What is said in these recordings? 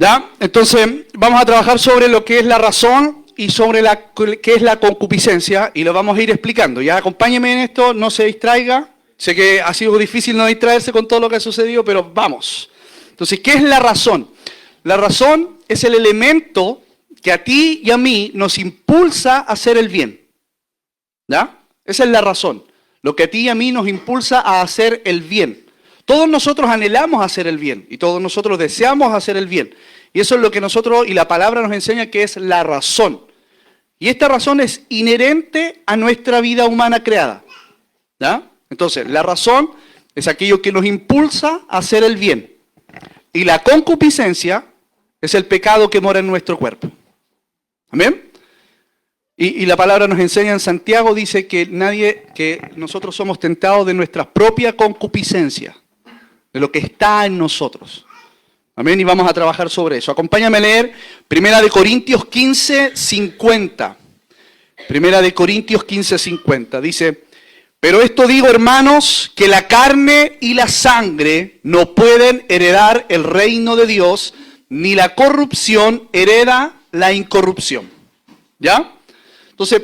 ¿Ya? Entonces, vamos a trabajar sobre lo que es la razón y sobre qué es la concupiscencia, y lo vamos a ir explicando. Ya, acompáñeme en esto, no se distraiga. Sé que ha sido difícil no distraerse con todo lo que ha sucedido, pero vamos. Entonces, ¿qué es la razón? La razón es el elemento que a ti y a mí nos impulsa a hacer el bien. ¿Ya? Esa es la razón. Lo que a ti y a mí nos impulsa a hacer el bien. Todos nosotros anhelamos hacer el bien y todos nosotros deseamos hacer el bien. Y eso es lo que nosotros, y la palabra nos enseña que es la razón. Y esta razón es inherente a nuestra vida humana creada. ¿Ya? Entonces, la razón es aquello que nos impulsa a hacer el bien. Y la concupiscencia es el pecado que mora en nuestro cuerpo. ¿Amén? Y la palabra nos enseña en Santiago, dice que nosotros somos tentados de nuestra propia concupiscencia, de lo que está en nosotros. Amén, y vamos a trabajar sobre eso. Acompáñame a leer 1 Corintios 15, 50. 1 Corintios 15, 50. Dice, pero esto digo, hermanos, que la carne y la sangre no pueden heredar el reino de Dios, ni la corrupción hereda la incorrupción. ¿Ya? Entonces,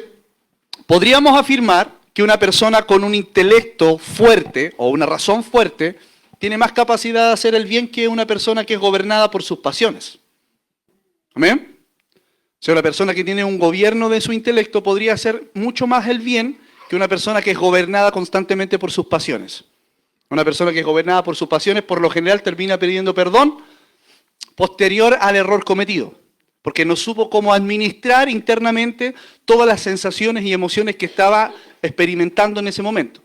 podríamos afirmar que una persona con un intelecto fuerte o una razón fuerte tiene más capacidad de hacer el bien que una persona que es gobernada por sus pasiones. ¿Amén? O sea, una persona que tiene un gobierno de su intelecto podría hacer mucho más el bien que una persona que es gobernada constantemente por sus pasiones. Una persona que es gobernada por sus pasiones por lo general termina pidiendo perdón posterior al error cometido, porque no supo cómo administrar internamente todas las sensaciones y emociones que estaba experimentando en ese momento.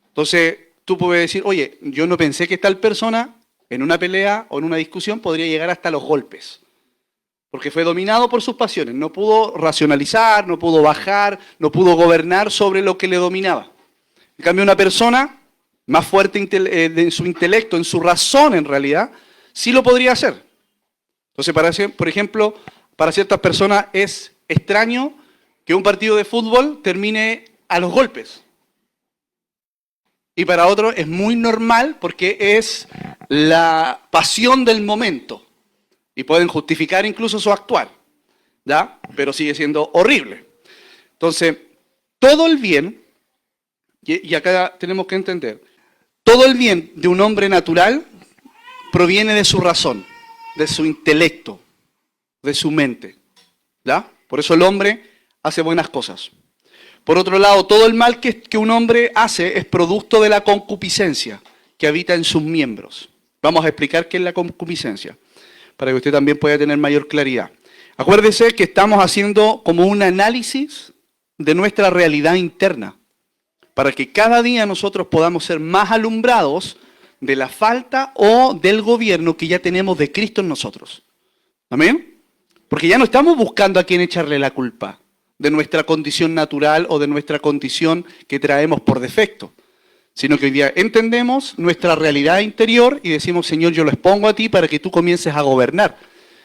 Entonces, tú puedes decir, oye, yo no pensé que tal persona en una pelea o en una discusión podría llegar hasta los golpes, porque fue dominado por sus pasiones, no pudo racionalizar, no pudo bajar, no pudo gobernar sobre lo que le dominaba. En cambio, una persona más fuerte en su intelecto, en su razón en realidad, sí lo podría hacer. Entonces, por ejemplo, para ciertas personas es extraño que un partido de fútbol termine a los golpes. Y para otros es muy normal porque es la pasión del momento. Y pueden justificar incluso su actuar. ¿Ya? Pero sigue siendo horrible. Entonces, todo el bien, y acá tenemos que entender, todo el bien de un hombre natural proviene de su razón, de su intelecto, de su mente. ¿Ya? Por eso el hombre hace buenas cosas. Por otro lado, todo el mal que un hombre hace es producto de la concupiscencia que habita en sus miembros. Vamos a explicar qué es la concupiscencia, para que usted también pueda tener mayor claridad. Acuérdese que estamos haciendo como un análisis de nuestra realidad interna, para que cada día nosotros podamos ser más alumbrados de la falta o del gobierno que ya tenemos de Cristo en nosotros. ¿Amén? Porque ya no estamos buscando a quién echarle la culpa de nuestra condición natural o de nuestra condición que traemos por defecto, sino que hoy día entendemos nuestra realidad interior y decimos, Señor, yo lo expongo a ti para que tú comiences a gobernar.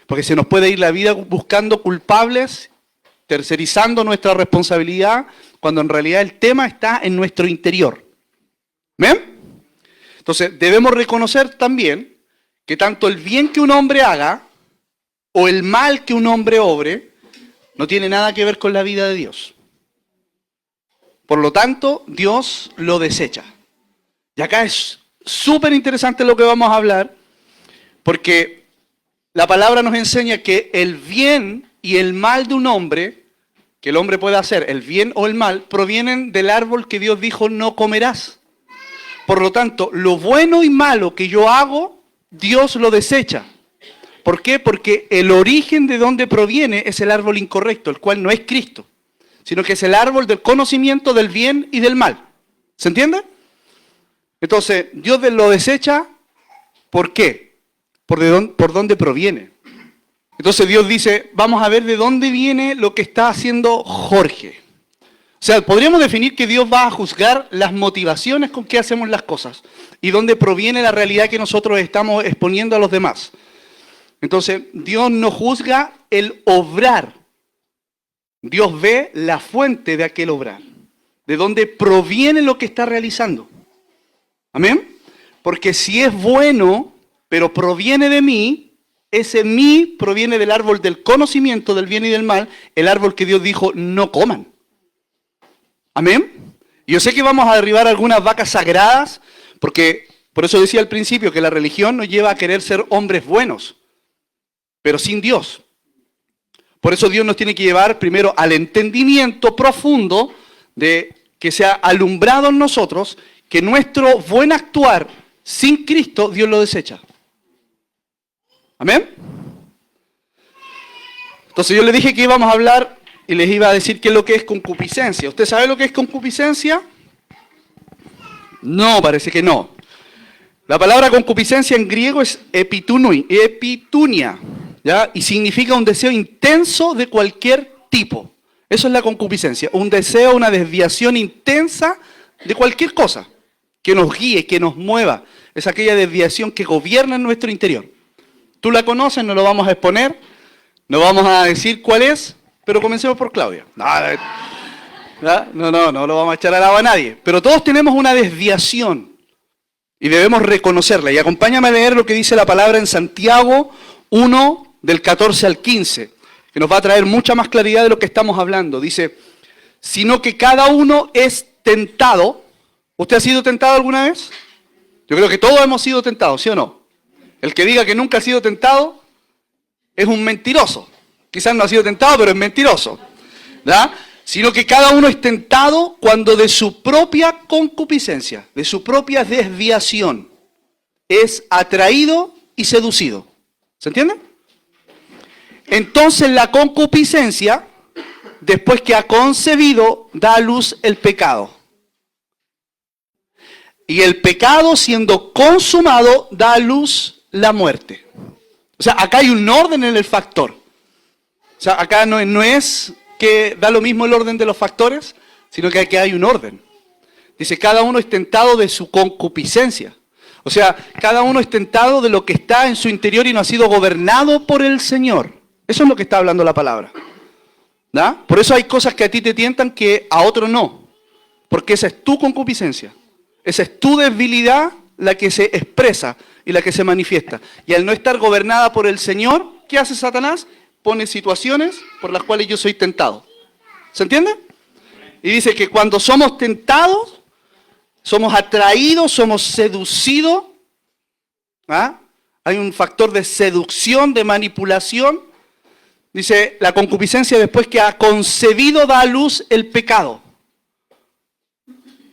Porque se nos puede ir la vida buscando culpables, tercerizando nuestra responsabilidad, cuando en realidad el tema está en nuestro interior. ¿Ven? Entonces, debemos reconocer también que tanto el bien que un hombre haga o el mal que un hombre obre no tiene nada que ver con la vida de Dios. Por lo tanto, Dios lo desecha. Y acá es súper interesante lo que vamos a hablar, porque la palabra nos enseña que el bien y el mal de un hombre, que el hombre puede hacer, el bien o el mal, provienen del árbol que Dios dijo no comerás. Por lo tanto, lo bueno y malo que yo hago, Dios lo desecha. ¿Por qué? Porque el origen de donde proviene es el árbol incorrecto, el cual no es Cristo, sino que es el árbol del conocimiento del bien y del mal. ¿Se entiende? Entonces, Dios lo desecha, ¿por qué? ¿Por dónde proviene? Entonces Dios dice, vamos a ver de dónde viene lo que está haciendo Jorge. O sea, podríamos definir que Dios va a juzgar las motivaciones con que hacemos las cosas y dónde proviene la realidad que nosotros estamos exponiendo a los demás. Entonces, Dios no juzga el obrar. Dios ve la fuente de aquel obrar, de dónde proviene lo que está realizando. ¿Amén? Porque si es bueno, pero proviene de mí, ese mí proviene del árbol del conocimiento del bien y del mal, el árbol que Dios dijo no coman. Amén. Yo sé que vamos a derribar algunas vacas sagradas, porque por eso decía al principio que la religión nos lleva a querer ser hombres buenos, pero sin Dios. Por eso Dios nos tiene que llevar primero al entendimiento profundo de que sea alumbrado en nosotros, que nuestro buen actuar sin Cristo, Dios lo desecha. ¿Amén? Entonces yo le dije que íbamos a hablar y les iba a decir qué es lo que es concupiscencia. ¿Usted sabe lo que es concupiscencia? No, parece que no. La palabra concupiscencia en griego es epitunia, ¿ya? Y significa un deseo intenso de cualquier tipo. Eso es la concupiscencia, un deseo, una desviación intensa de cualquier cosa que nos guíe, que nos mueva. Es aquella desviación que gobierna en nuestro interior. Tú la conoces, no lo vamos a exponer, no vamos a decir cuál es, pero comencemos por Claudia. No lo vamos a echar al agua a nadie. Pero todos tenemos una desviación y debemos reconocerla. Y acompáñame a leer lo que dice la palabra en Santiago 1, del 14 al 15, que nos va a traer mucha más claridad de lo que estamos hablando. Dice, sino que cada uno es tentado. ¿Usted ha sido tentado alguna vez? Yo creo que todos hemos sido tentados, ¿sí o no? El que diga que nunca ha sido tentado es un mentiroso. Quizás no ha sido tentado, pero es mentiroso. ¿Verdad? Sino que cada uno es tentado cuando de su propia concupiscencia, de su propia desviación, es atraído y seducido. ¿Se entiende? Entonces la concupiscencia, después que ha concebido, da a luz el pecado. Y el pecado, siendo consumado, da a luz la muerte. O sea, acá hay un orden en el factor. O sea, acá no es que da lo mismo el orden de los factores, sino que aquí hay un orden. Dice, cada uno es tentado de su concupiscencia. O sea, cada uno es tentado de lo que está en su interior y no ha sido gobernado por el Señor. Eso es lo que está hablando la palabra. ¿Da? Por eso hay cosas que a ti te tientan que a otros no. Porque esa es tu concupiscencia. Esa es tu debilidad la que se expresa y la que se manifiesta. Y al no estar gobernada por el Señor, ¿qué hace Satanás? Pone situaciones por las cuales yo soy tentado. ¿Se entiende? Y dice que cuando somos tentados, somos atraídos, somos seducidos. ¿Ah? Hay un factor de seducción, de manipulación. Dice, la concupiscencia después que ha concebido da a luz el pecado.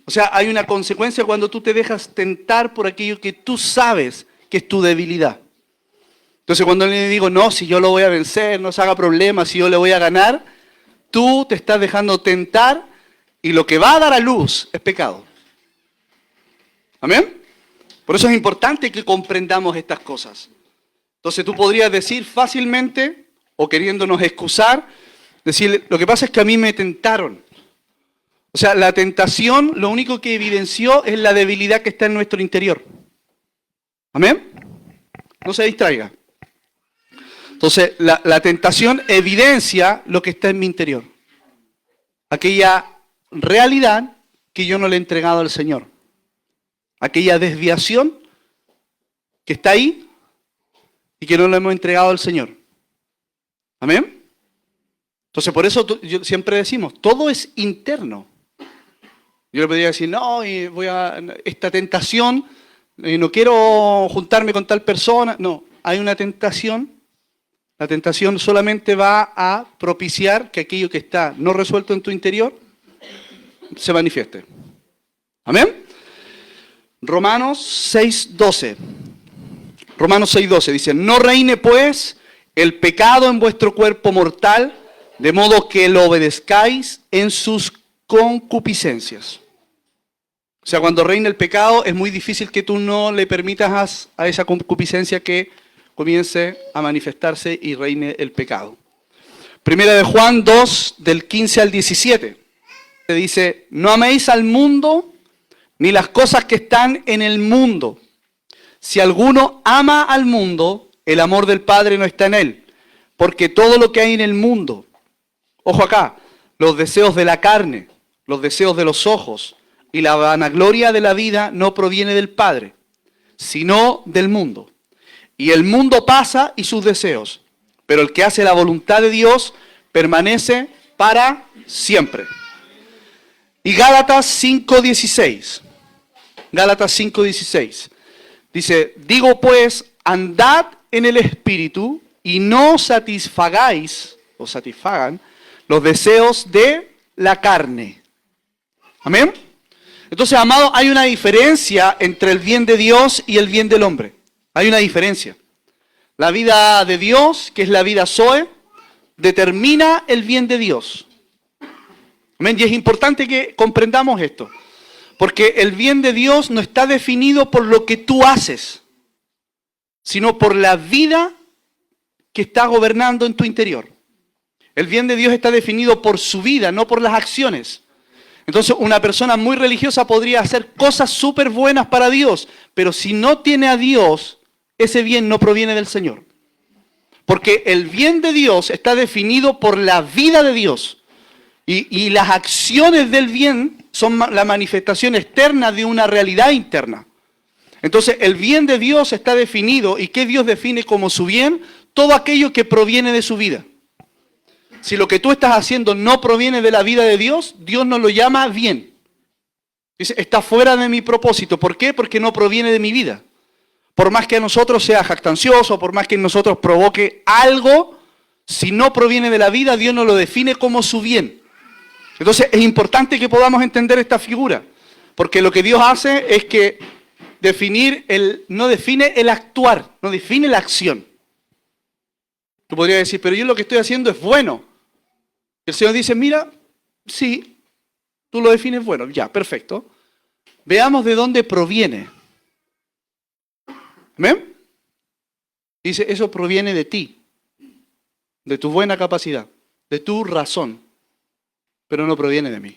O sea, hay una consecuencia cuando tú te dejas tentar por aquello que tú sabes que es tu debilidad. Entonces cuando le digo, no, si yo lo voy a vencer, no se haga problema, si yo le voy a ganar, tú te estás dejando tentar y lo que va a dar a luz es pecado. ¿Amén? Por eso es importante que comprendamos estas cosas. Entonces tú podrías decir fácilmente, o queriéndonos excusar, decir, lo que pasa es que a mí me tentaron. O sea, la tentación lo único que evidenció es la debilidad que está en nuestro interior. ¿Amén? No se distraiga. Entonces, la tentación evidencia lo que está en mi interior. Aquella realidad que yo no le he entregado al Señor. Aquella desviación que está ahí y que no le hemos entregado al Señor. ¿Amén? Entonces, por eso siempre decimos, todo es interno. Yo le podría decir, no, esta tentación, no quiero juntarme con tal persona. No, hay una tentación. La tentación solamente va a propiciar que aquello que está no resuelto en tu interior se manifieste. ¿Amén? Romanos 6:12. Romanos 6:12 dice, no reine pues el pecado en vuestro cuerpo mortal, de modo que lo obedezcáis en sus concupiscencias. O sea, cuando reina el pecado es muy difícil que tú no le permitas a esa concupiscencia que comience a manifestarse y reine el pecado. Primera de Juan 2, del 15 al 17. Se dice, no améis al mundo ni las cosas que están en el mundo. Si alguno ama al mundo, el amor del Padre no está en él. Porque todo lo que hay en el mundo, ojo acá, los deseos de la carne, los deseos de los ojos y la vanagloria de la vida no proviene del Padre, sino del mundo. Y el mundo pasa y sus deseos, pero el que hace la voluntad de Dios permanece para siempre. Y Gálatas 5:16. Gálatas 5:16. Dice, digo pues, andad en el Espíritu y no satisfagáis o satisfagan los deseos de la carne. Amén. Entonces, amados, hay una diferencia entre el bien de Dios y el bien del hombre. Hay una diferencia. La vida de Dios, que es la vida Zoe, determina el bien de Dios. Amén. Y es importante que comprendamos esto. Porque el bien de Dios no está definido por lo que tú haces, sino por la vida que está gobernando en tu interior. El bien de Dios está definido por su vida, no por las acciones. Entonces, una persona muy religiosa podría hacer cosas súper buenas para Dios, pero si no tiene a Dios, ese bien no proviene del Señor. Porque el bien de Dios está definido por la vida de Dios. Y las acciones del bien son la manifestación externa de una realidad interna. Entonces, el bien de Dios está definido. ¿Y qué Dios define como su bien? Todo aquello que proviene de su vida. Si lo que tú estás haciendo no proviene de la vida de Dios, Dios no lo llama bien. Dice, está fuera de mi propósito. ¿Por qué? Porque no proviene de mi vida. Por más que a nosotros sea jactancioso, por más que en nosotros provoque algo, si no proviene de la vida, Dios no lo define como su bien. Entonces es importante que podamos entender esta figura, porque lo que Dios hace es que no define el actuar, no define la acción. Tú podrías decir, pero yo lo que estoy haciendo es bueno. El Señor dice, mira, sí, tú lo defines bueno, ya, perfecto. Veamos de dónde proviene. ¿Amén? Dice, eso proviene de ti, de tu buena capacidad, de tu razón, pero no proviene de mí.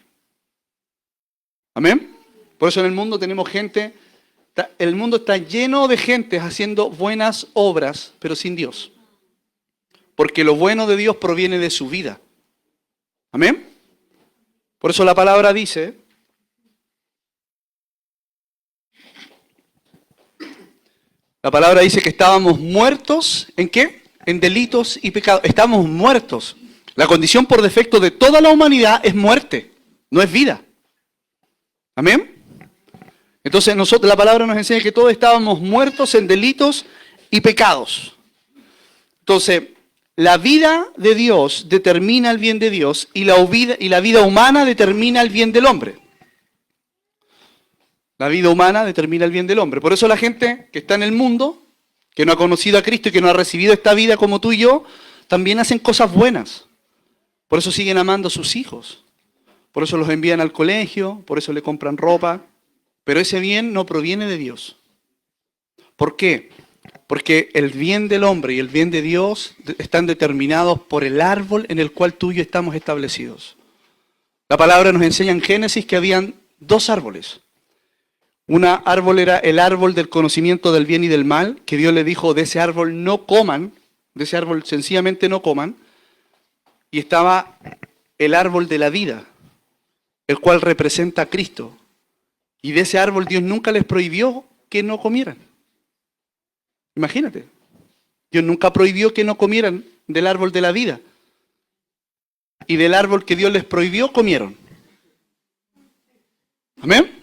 ¿Amén? Por eso en el mundo tenemos gente, el mundo está lleno de gente haciendo buenas obras, pero sin Dios. Porque lo bueno de Dios proviene de su vida. ¿Amén? Por eso la palabra dice, que estábamos muertos, ¿en qué? En delitos y pecados. Estamos muertos. La condición por defecto de toda la humanidad es muerte, no es vida. ¿Amén? Entonces la palabra nos enseña que todos estábamos muertos en delitos y pecados. Entonces, la vida de Dios determina el bien de Dios y la vida humana determina el bien del hombre. La vida humana determina el bien del hombre. Por eso la gente que está en el mundo, que no ha conocido a Cristo y que no ha recibido esta vida como tú y yo, también hacen cosas buenas. Por eso siguen amando a sus hijos. Por eso los envían al colegio, por eso le compran ropa. Pero ese bien no proviene de Dios. ¿Por qué? Porque el bien del hombre y el bien de Dios están determinados por el árbol en el cual tú y yo estamos establecidos. La palabra nos enseña en Génesis que habían dos árboles. Un árbol era el árbol del conocimiento del bien y del mal, que Dios le dijo, de ese árbol no coman, de ese árbol sencillamente no coman. Y estaba el árbol de la vida, el cual representa a Cristo. Y de ese árbol Dios nunca les prohibió que no comieran. Imagínate, Dios nunca prohibió que no comieran del árbol de la vida. Y del árbol que Dios les prohibió, comieron. ¿Amén?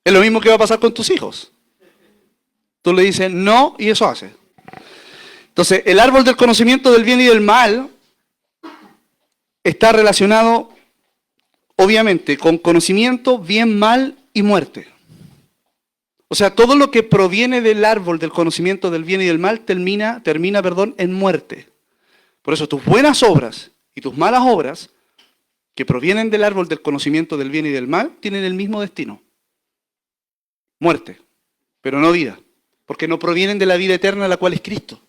Es lo mismo que va a pasar con tus hijos. Tú le dices no y eso hace. Entonces, el árbol del conocimiento del bien y del mal está relacionado, obviamente, con conocimiento, bien, mal y muerte. O sea, todo lo que proviene del árbol del conocimiento del bien y del mal termina en muerte. Por eso tus buenas obras y tus malas obras, que provienen del árbol del conocimiento del bien y del mal, tienen el mismo destino. Muerte, pero no vida. Porque no provienen de la vida eterna, la cual es Cristo.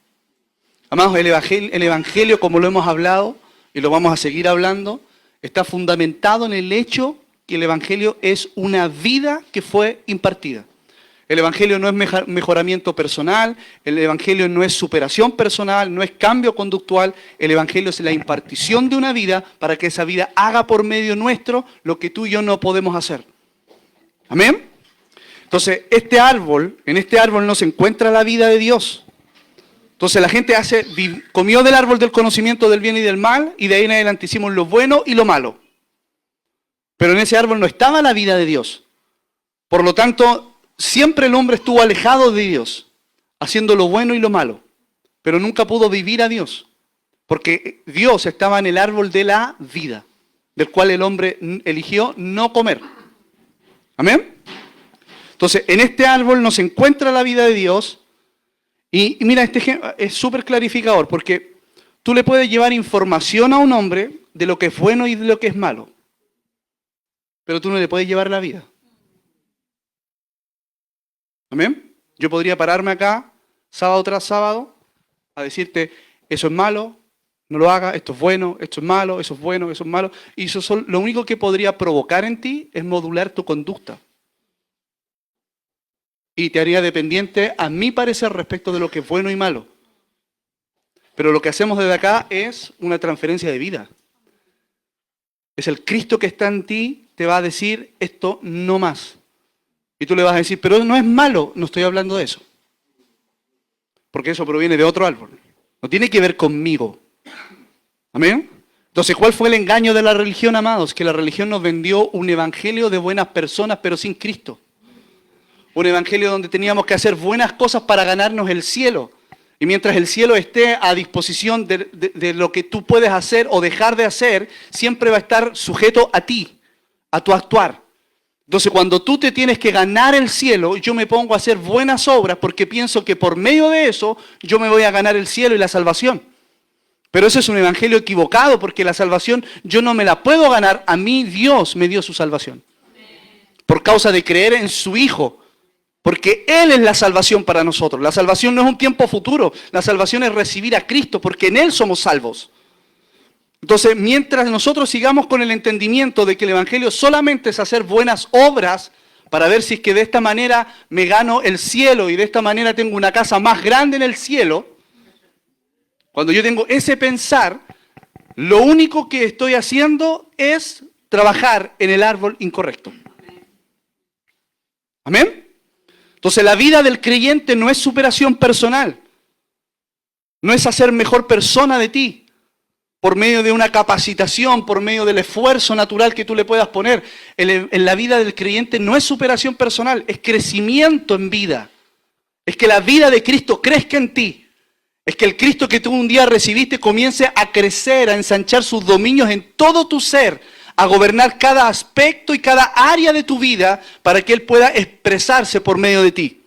Amados, el Evangelio, como lo hemos hablado, y lo vamos a seguir hablando, está fundamentado en el hecho que el Evangelio es una vida que fue impartida. El Evangelio no es mejoramiento personal, el Evangelio no es superación personal, no es cambio conductual, el Evangelio es la impartición de una vida para que esa vida haga por medio nuestro lo que tú y yo no podemos hacer. ¿Amén? Entonces, en este árbol no se encuentra la vida de Dios, Entonces la gente comió del árbol del conocimiento del bien y del mal, y de ahí en adelante hicimos lo bueno y lo malo. Pero en ese árbol no estaba la vida de Dios. Por lo tanto, siempre el hombre estuvo alejado de Dios, haciendo lo bueno y lo malo. Pero nunca pudo vivir a Dios. Porque Dios estaba en el árbol de la vida, del cual el hombre eligió no comer. ¿Amén? Entonces, en este árbol nos encuentra la vida de Dios. Y mira, este ejemplo es súper clarificador, porque tú le puedes llevar información a un hombre de lo que es bueno y de lo que es malo. Pero tú no le puedes llevar la vida. ¿Amén? Yo podría pararme acá, sábado tras sábado, a decirte, eso es malo, no lo hagas, esto es bueno, esto es malo, eso es bueno, eso es malo. Y lo único que podría provocar en ti es modular tu conducta. Y te haría dependiente, a mi parecer, respecto de lo que es bueno y malo. Pero lo que hacemos desde acá es una transferencia de vida. Es el Cristo que está en ti, te va a decir esto no más. Y tú le vas a decir, pero no es malo, no estoy hablando de eso. Porque eso proviene de otro árbol. No tiene que ver conmigo. ¿Amén? Entonces, ¿cuál fue el engaño de la religión, amados? Que la religión nos vendió un evangelio de buenas personas, pero sin Cristo. Un evangelio donde teníamos que hacer buenas cosas para ganarnos el cielo. Y mientras el cielo esté a disposición de lo que tú puedes hacer o dejar de hacer, siempre va a estar sujeto a ti, a tu actuar. Entonces, cuando tú te tienes que ganar el cielo, yo me pongo a hacer buenas obras porque pienso que por medio de eso yo me voy a ganar el cielo y la salvación. Pero ese es un evangelio equivocado, porque la salvación yo no me la puedo ganar. A mí Dios me dio su salvación. Por causa de creer en su Hijo. Porque Él es la salvación para nosotros. La salvación no es un tiempo futuro. La salvación es recibir a Cristo, porque en Él somos salvos. Entonces, mientras nosotros sigamos con el entendimiento de que el evangelio solamente es hacer buenas obras, para ver si es que de esta manera me gano el cielo y de esta manera tengo una casa más grande en el cielo, cuando yo tengo ese pensar, lo único que estoy haciendo es trabajar en el árbol incorrecto. ¿Amén? Entonces la vida del creyente no es superación personal. No es hacer mejor persona de ti por medio de una capacitación, por medio del esfuerzo natural que tú le puedas poner. En la vida del creyente no es superación personal, es crecimiento en vida. Es que la vida de Cristo crezca en ti. Es que el Cristo que tú un día recibiste comience a crecer, a ensanchar sus dominios en todo tu ser, a gobernar cada aspecto y cada área de tu vida para que Él pueda expresarse por medio de ti.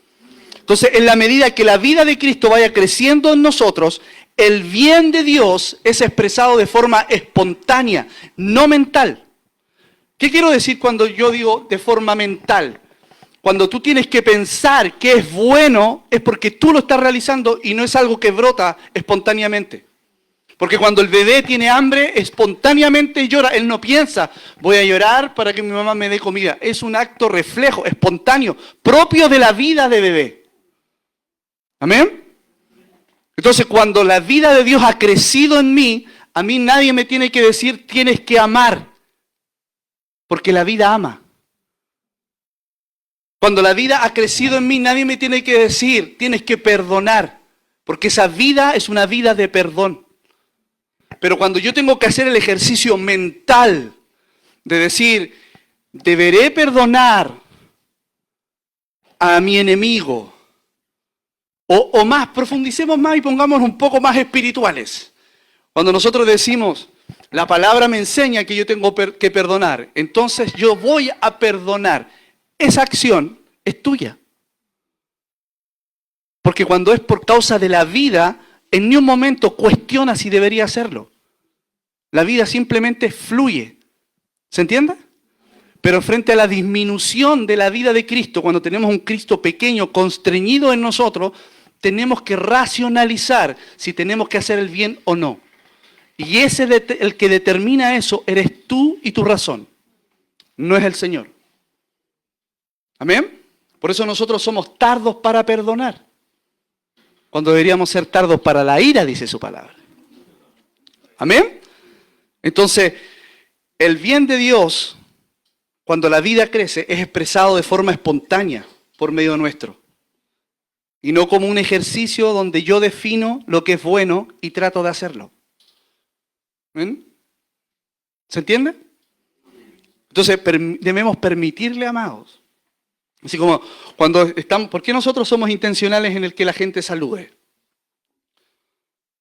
Entonces, en la medida que la vida de Cristo vaya creciendo en nosotros, el bien de Dios es expresado de forma espontánea, no mental. ¿Qué quiero decir cuando yo digo de forma mental? Cuando tú tienes que pensar que es bueno, es porque tú lo estás realizando y no es algo que brota espontáneamente. Porque cuando el bebé tiene hambre, espontáneamente llora. Él no piensa, voy a llorar para que mi mamá me dé comida. Es un acto reflejo, espontáneo, propio de la vida de bebé. ¿Amén? Entonces, cuando la vida de Dios ha crecido en mí, a mí nadie me tiene que decir, tienes que amar. Porque la vida ama. Cuando la vida ha crecido en mí, nadie me tiene que decir, tienes que perdonar. Porque esa vida es una vida de perdón. Pero cuando yo tengo que hacer el ejercicio mental de decir, deberé perdonar a mi enemigo. O más, profundicemos más y pongámonos un poco más espirituales. Cuando nosotros decimos, la palabra me enseña que yo tengo que perdonar, entonces yo voy a perdonar. Esa acción es tuya. Porque cuando es por causa de la vida, en ni un momento cuestiona si debería hacerlo. La vida simplemente fluye. ¿Se entiende? Pero frente a la disminución de la vida de Cristo, cuando tenemos un Cristo pequeño, constreñido en nosotros, tenemos que racionalizar si tenemos que hacer el bien o no. Y el que determina eso eres tú y tu razón. No es el Señor. ¿Amén? Por eso nosotros somos tardos para perdonar. Cuando deberíamos ser tardos para la ira, dice su palabra. ¿Amén? Entonces, el bien de Dios, cuando la vida crece, es expresado de forma espontánea por medio nuestro. Y no como un ejercicio donde yo defino lo que es bueno y trato de hacerlo. ¿Ven? ¿Se entiende? Entonces debemos permitirle, amados. Así como cuando estamos, ¿por qué nosotros somos intencionales en el que la gente salude?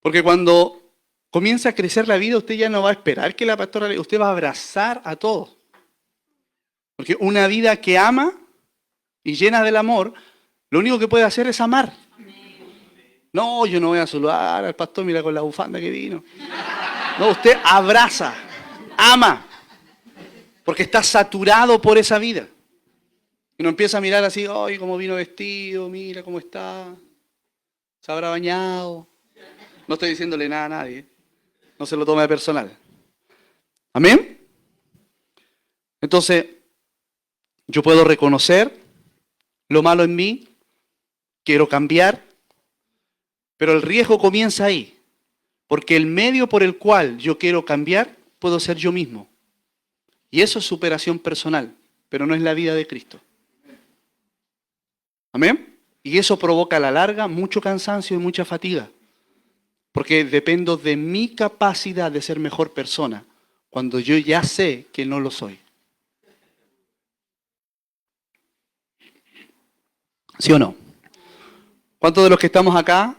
Porque cuando comienza a crecer la vida, usted ya no va a esperar que la pastora, usted va a abrazar a todos. Porque una vida que ama y llena del amor, lo único que puede hacer es amar. No, yo no voy a saludar al pastor, mira con la bufanda que vino. No, usted abraza, ama, porque está saturado por esa vida. Y no empieza a mirar así, ay, cómo vino vestido, mira cómo está, se habrá bañado. No estoy diciéndole nada a nadie, no se lo tome de personal. ¿Amén? Entonces, yo puedo reconocer lo malo en mí, quiero cambiar, pero el riesgo comienza ahí, porque el medio por el cual yo quiero cambiar puedo ser yo mismo. Y eso es superación personal, pero no es la vida de Cristo. ¿Amén? Y eso provoca a la larga mucho cansancio y mucha fatiga, porque dependo de mi capacidad de ser mejor persona, cuando yo ya sé que no lo soy. ¿Sí o no? ¿Cuántos de los que estamos acá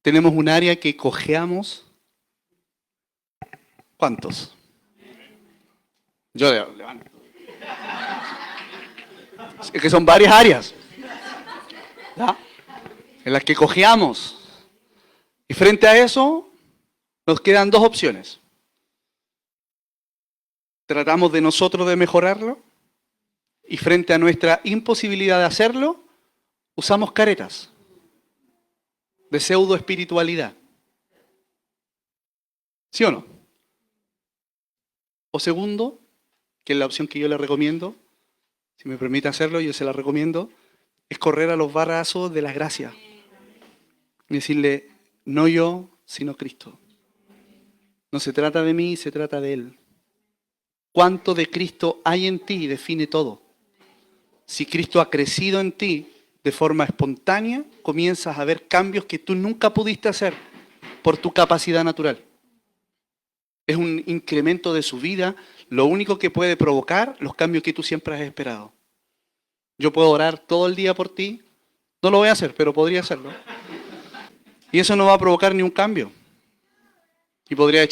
tenemos un área que cojeamos? ¿Cuántos? Yo levanto. Es que son varias áreas, ¿ya?, en las que cojeamos. Y frente a eso, nos quedan dos opciones. Tratamos de nosotros de mejorarlo, y frente a nuestra imposibilidad de hacerlo, usamos caretas de pseudo espiritualidad. ¿Sí o no? O segundo, que es la opción que yo le recomiendo, si me permite hacerlo, yo se la recomiendo, es correr a los brazos de la gracia. Y decirle, no yo, sino Cristo. No se trata de mí, se trata de Él. ¿Cuánto de Cristo hay en ti? Define todo. Si Cristo ha crecido en ti de forma espontánea, comienzas a ver cambios que tú nunca pudiste hacer por tu capacidad natural. Es un incremento de su vida, lo único que puede provocar los cambios que tú siempre has esperado. Yo puedo orar todo el día por ti, no lo voy a hacer, pero podría hacerlo. Y eso no va a provocar ni un cambio. Y podría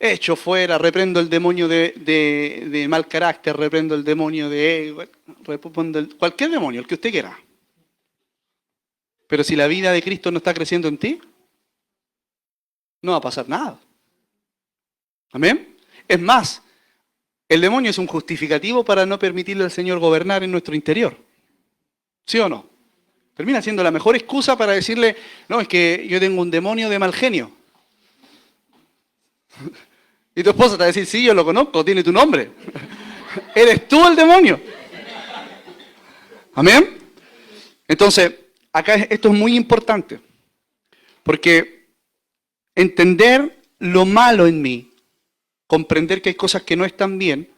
echo fuera, reprendo el demonio de mal carácter, reprendo el demonio de cualquier demonio, el que usted quiera. Pero si la vida de Cristo no está creciendo en ti, no va a pasar nada. ¿Amén? Es más, el demonio es un justificativo para no permitirle al Señor gobernar en nuestro interior. ¿Sí o no? Termina siendo la mejor excusa para decirle, no, es que yo tengo un demonio de mal genio. Y tu esposa te va a decir, sí, yo lo conozco, tiene tu nombre. Eres tú el demonio. ¿Amén? Entonces, acá esto es muy importante. Porque entender lo malo en mí, comprender que hay cosas que no están bien,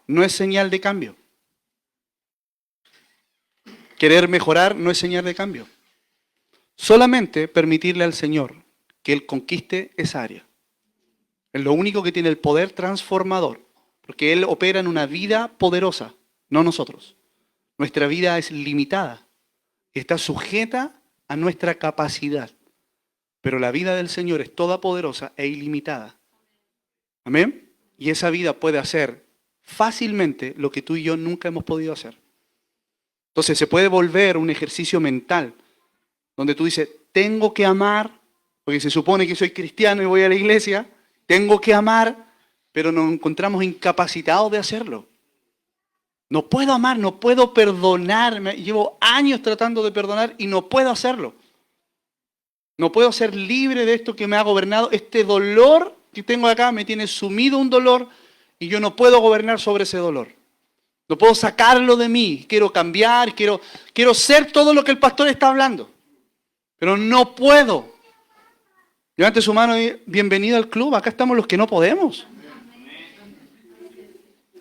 no es señal de cambio. Querer mejorar no es señal de cambio. Solamente permitirle al Señor que Él conquiste esa área. Es lo único que tiene el poder transformador, porque Él opera en una vida poderosa, no nosotros. Nuestra vida es limitada, está sujeta a nuestra capacidad, pero la vida del Señor es toda poderosa e ilimitada. ¿Amén? Y esa vida puede hacer fácilmente lo que tú y yo nunca hemos podido hacer. Entonces se puede volver un ejercicio mental, donde tú dices, tengo que amar, porque se supone que soy cristiano y voy a la iglesia, tengo que amar, pero nos encontramos incapacitados de hacerlo. No puedo amar, no puedo perdonar. Llevo años tratando de perdonar y no puedo hacerlo. No puedo ser libre de esto que me ha gobernado. Este dolor que tengo acá me tiene sumido un dolor y yo no puedo gobernar sobre ese dolor. No puedo sacarlo de mí. Quiero cambiar, quiero ser todo lo que el pastor está hablando. Pero no puedo. Levante su mano y bienvenido al club. Acá estamos los que no podemos.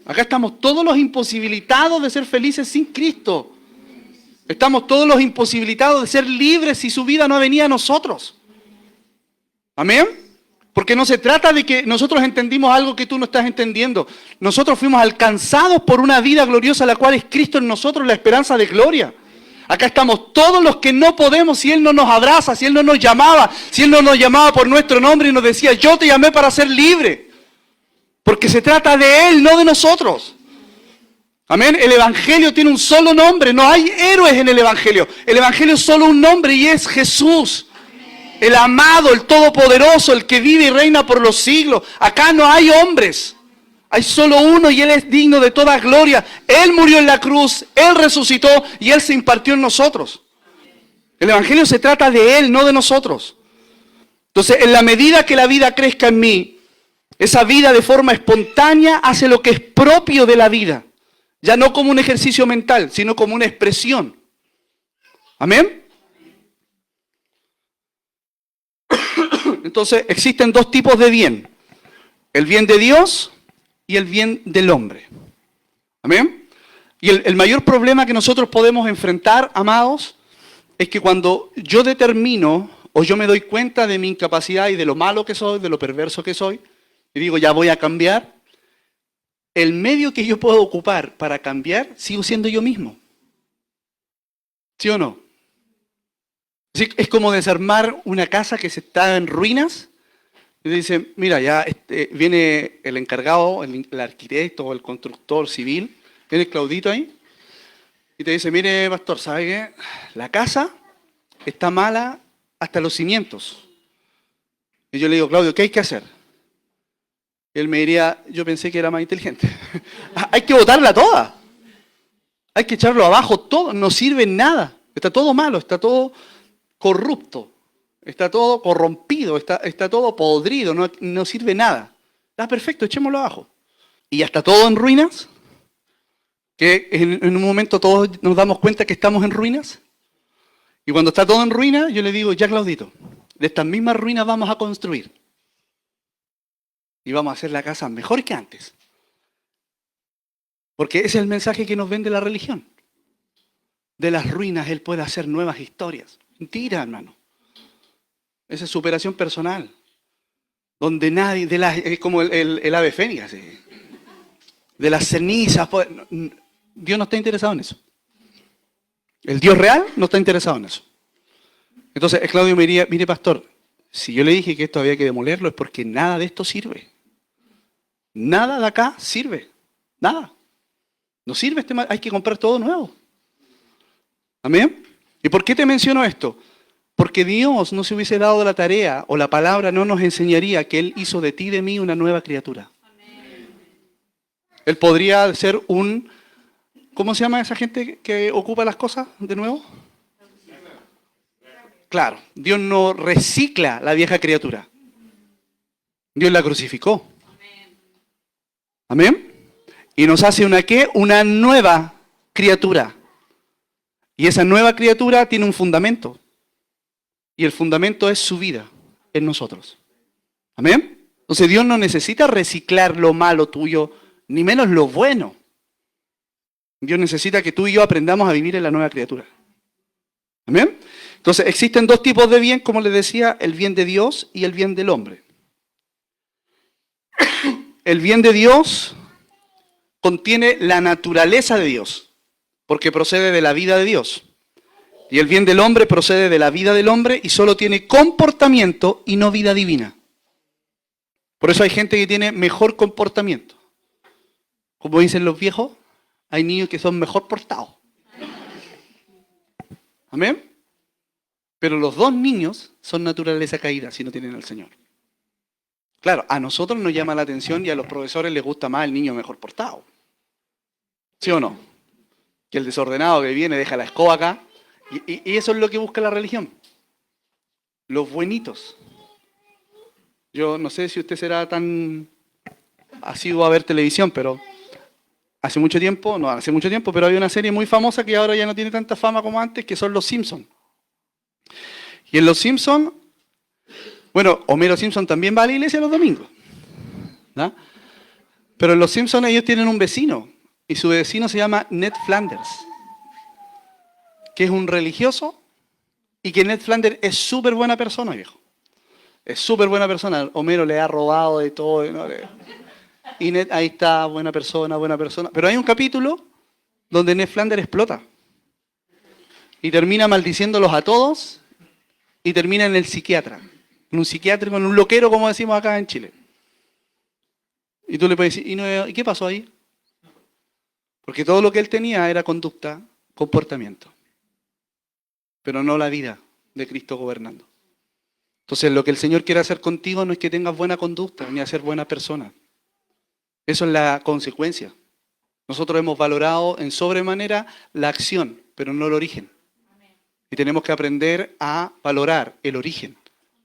Acá estamos todos los imposibilitados de ser felices sin Cristo. Estamos todos los imposibilitados de ser libres si su vida no venía a nosotros. ¿Amén? Porque no se trata de que nosotros entendimos algo que tú no estás entendiendo. Nosotros fuimos alcanzados por una vida gloriosa, la cual es Cristo en nosotros, la esperanza de gloria. Acá estamos todos los que no podemos, si Él no nos abraza, si Él no nos llamaba, si Él no nos llamaba por nuestro nombre y nos decía, yo te llamé para ser libre. Porque se trata de Él, no de nosotros. Amén. El Evangelio tiene un solo nombre, no hay héroes en el Evangelio. El Evangelio es solo un nombre y es Jesús. El amado, el todopoderoso, el que vive y reina por los siglos. Acá no hay hombres. Hay solo uno y Él es digno de toda gloria. Él murió en la cruz, Él resucitó y Él se impartió en nosotros. El Evangelio se trata de Él, no de nosotros. Entonces, en la medida que la vida crezca en mí, esa vida de forma espontánea hace lo que es propio de la vida. Ya no como un ejercicio mental, sino como una expresión. ¿Amén? Entonces, existen dos tipos de bien. El bien de Dios y el bien del hombre. ¿Amén? Y el mayor problema que nosotros podemos enfrentar, amados, es que cuando yo determino o yo me doy cuenta de mi incapacidad y de lo malo que soy, de lo perverso que soy, y digo, ya voy a cambiar, el medio que yo puedo ocupar para cambiar, sigo siendo yo mismo. ¿Sí o no? Es como desarmar una casa que se está en ruinas. Y dice, mira, ya viene el encargado, el arquitecto o el constructor civil, viene el Claudito ahí, y te dice, mire, pastor, ¿sabe qué? La casa está mala hasta los cimientos. Y yo le digo, Claudio, ¿qué hay que hacer? Y él me diría, yo pensé que era más inteligente. Hay que botarla toda. Hay que echarlo abajo todo, no sirve en nada. Está todo malo, está todo corrupto. Está todo corrompido, está todo podrido, no sirve nada. Está perfecto, echémoslo abajo. Y ya está todo en ruinas, que en un momento todos nos damos cuenta que estamos en ruinas. Y cuando está todo en ruinas, yo le digo, ya Claudito, de estas mismas ruinas vamos a construir. Y vamos a hacer la casa mejor que antes. Porque ese es el mensaje que nos vende la religión. De las ruinas Él puede hacer nuevas historias. Mentira, hermano. Esa es superación personal. Donde nadie, es como el ave fénix. Así. De las cenizas. Dios no está interesado en eso. El Dios real no está interesado en eso. Entonces Claudio me diría, mire pastor, si yo le dije que esto había que demolerlo es porque nada de esto sirve. Nada de acá sirve. Nada. No sirve hay que comprar todo nuevo. ¿Amén? ¿Y por qué te menciono esto? Porque Dios no se hubiese dado la tarea o la palabra no nos enseñaría que Él hizo de ti y de mí una nueva criatura. Amén. Él podría ser ¿cómo se llama esa gente que ocupa las cosas de nuevo? Claro, Dios no recicla la vieja criatura. Dios la crucificó. Amén. Y nos hace una nueva criatura. Y esa nueva criatura tiene un fundamento. Y el fundamento es su vida en nosotros. Amén. Entonces Dios no necesita reciclar lo malo tuyo, ni menos lo bueno. Dios necesita que tú y yo aprendamos a vivir en la nueva criatura. Amén. Entonces existen dos tipos de bien, como les decía, el bien de Dios y el bien del hombre. El bien de Dios contiene la naturaleza de Dios, porque procede de la vida de Dios. Y el bien del hombre procede de la vida del hombre y solo tiene comportamiento y no vida divina. Por eso hay gente que tiene mejor comportamiento. Como dicen los viejos, hay niños que son mejor portados. ¿Amén? Pero los dos niños son naturaleza caída si no tienen al Señor. Claro, a nosotros nos llama la atención y a los profesores les gusta más el niño mejor portado. ¿Sí o no? Que el desordenado que viene deja la escoba acá. Y eso es lo que busca la religión. Los buenitos. Yo no sé si usted será tan asiduo a ver televisión, pero hace mucho tiempo, pero había una serie muy famosa que ahora ya no tiene tanta fama como antes, que son Los Simpsons. Y en Los Simpsons, bueno, Homero Simpson también va a la iglesia los domingos, ¿no? Pero en Los Simpsons ellos tienen un vecino, y su vecino se llama Ned Flanders, que es un religioso y que Ned Flanders es súper buena persona, viejo. Es súper buena persona. Homero le ha robado de todo. ¿No? Y Ned, ahí está, buena persona, buena persona. Pero hay un capítulo donde Ned Flanders explota. Y termina maldiciéndolos a todos y termina en el psiquiatra. En un psiquiátrico, en un loquero, como decimos acá en Chile. Y tú le puedes decir, ¿y qué pasó ahí? Porque todo lo que él tenía era conducta, comportamiento. Pero no la vida de Cristo gobernando. Entonces, lo que el Señor quiere hacer contigo no es que tengas buena conducta, ni hacer buena persona. Eso es la consecuencia. Nosotros hemos valorado en sobremanera la acción, pero no el origen. Y tenemos que aprender a valorar el origen.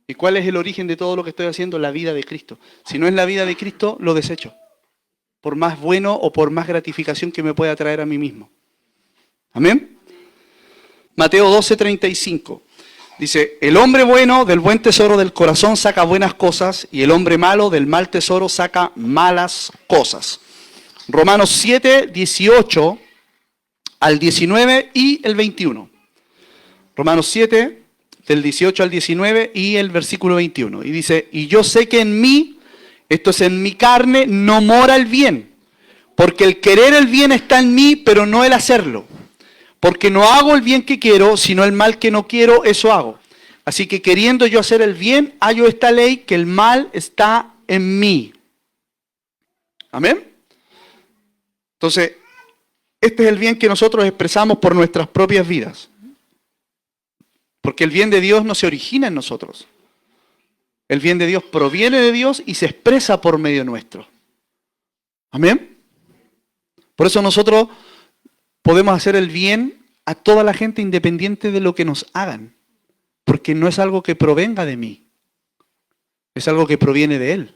¿Y cuál es el origen de todo lo que estoy haciendo? La vida de Cristo. Si no es la vida de Cristo, lo desecho. Por más bueno o por más gratificación que me pueda traer a mí mismo. ¿Amén? Mateo 12:35. Dice, el hombre bueno del buen tesoro del corazón saca buenas cosas y el hombre malo del mal tesoro saca malas cosas. Romanos 7:18 al 19 y el 21. Romanos 7, del 18 al 19 y el versículo 21. Y dice, y yo sé que en mí, esto es en mi carne, no mora el bien. Porque el querer el bien está en mí, pero no el hacerlo. Porque no hago el bien que quiero, sino el mal que no quiero, eso hago. Así que queriendo yo hacer el bien, hallo esta ley, que el mal está en mí. ¿Amén? Entonces, este es el bien que nosotros expresamos por nuestras propias vidas. Porque el bien de Dios no se origina en nosotros. El bien de Dios proviene de Dios y se expresa por medio nuestro. ¿Amén? Por eso nosotros podemos hacer el bien a toda la gente independiente de lo que nos hagan. Porque no es algo que provenga de mí. Es algo que proviene de Él.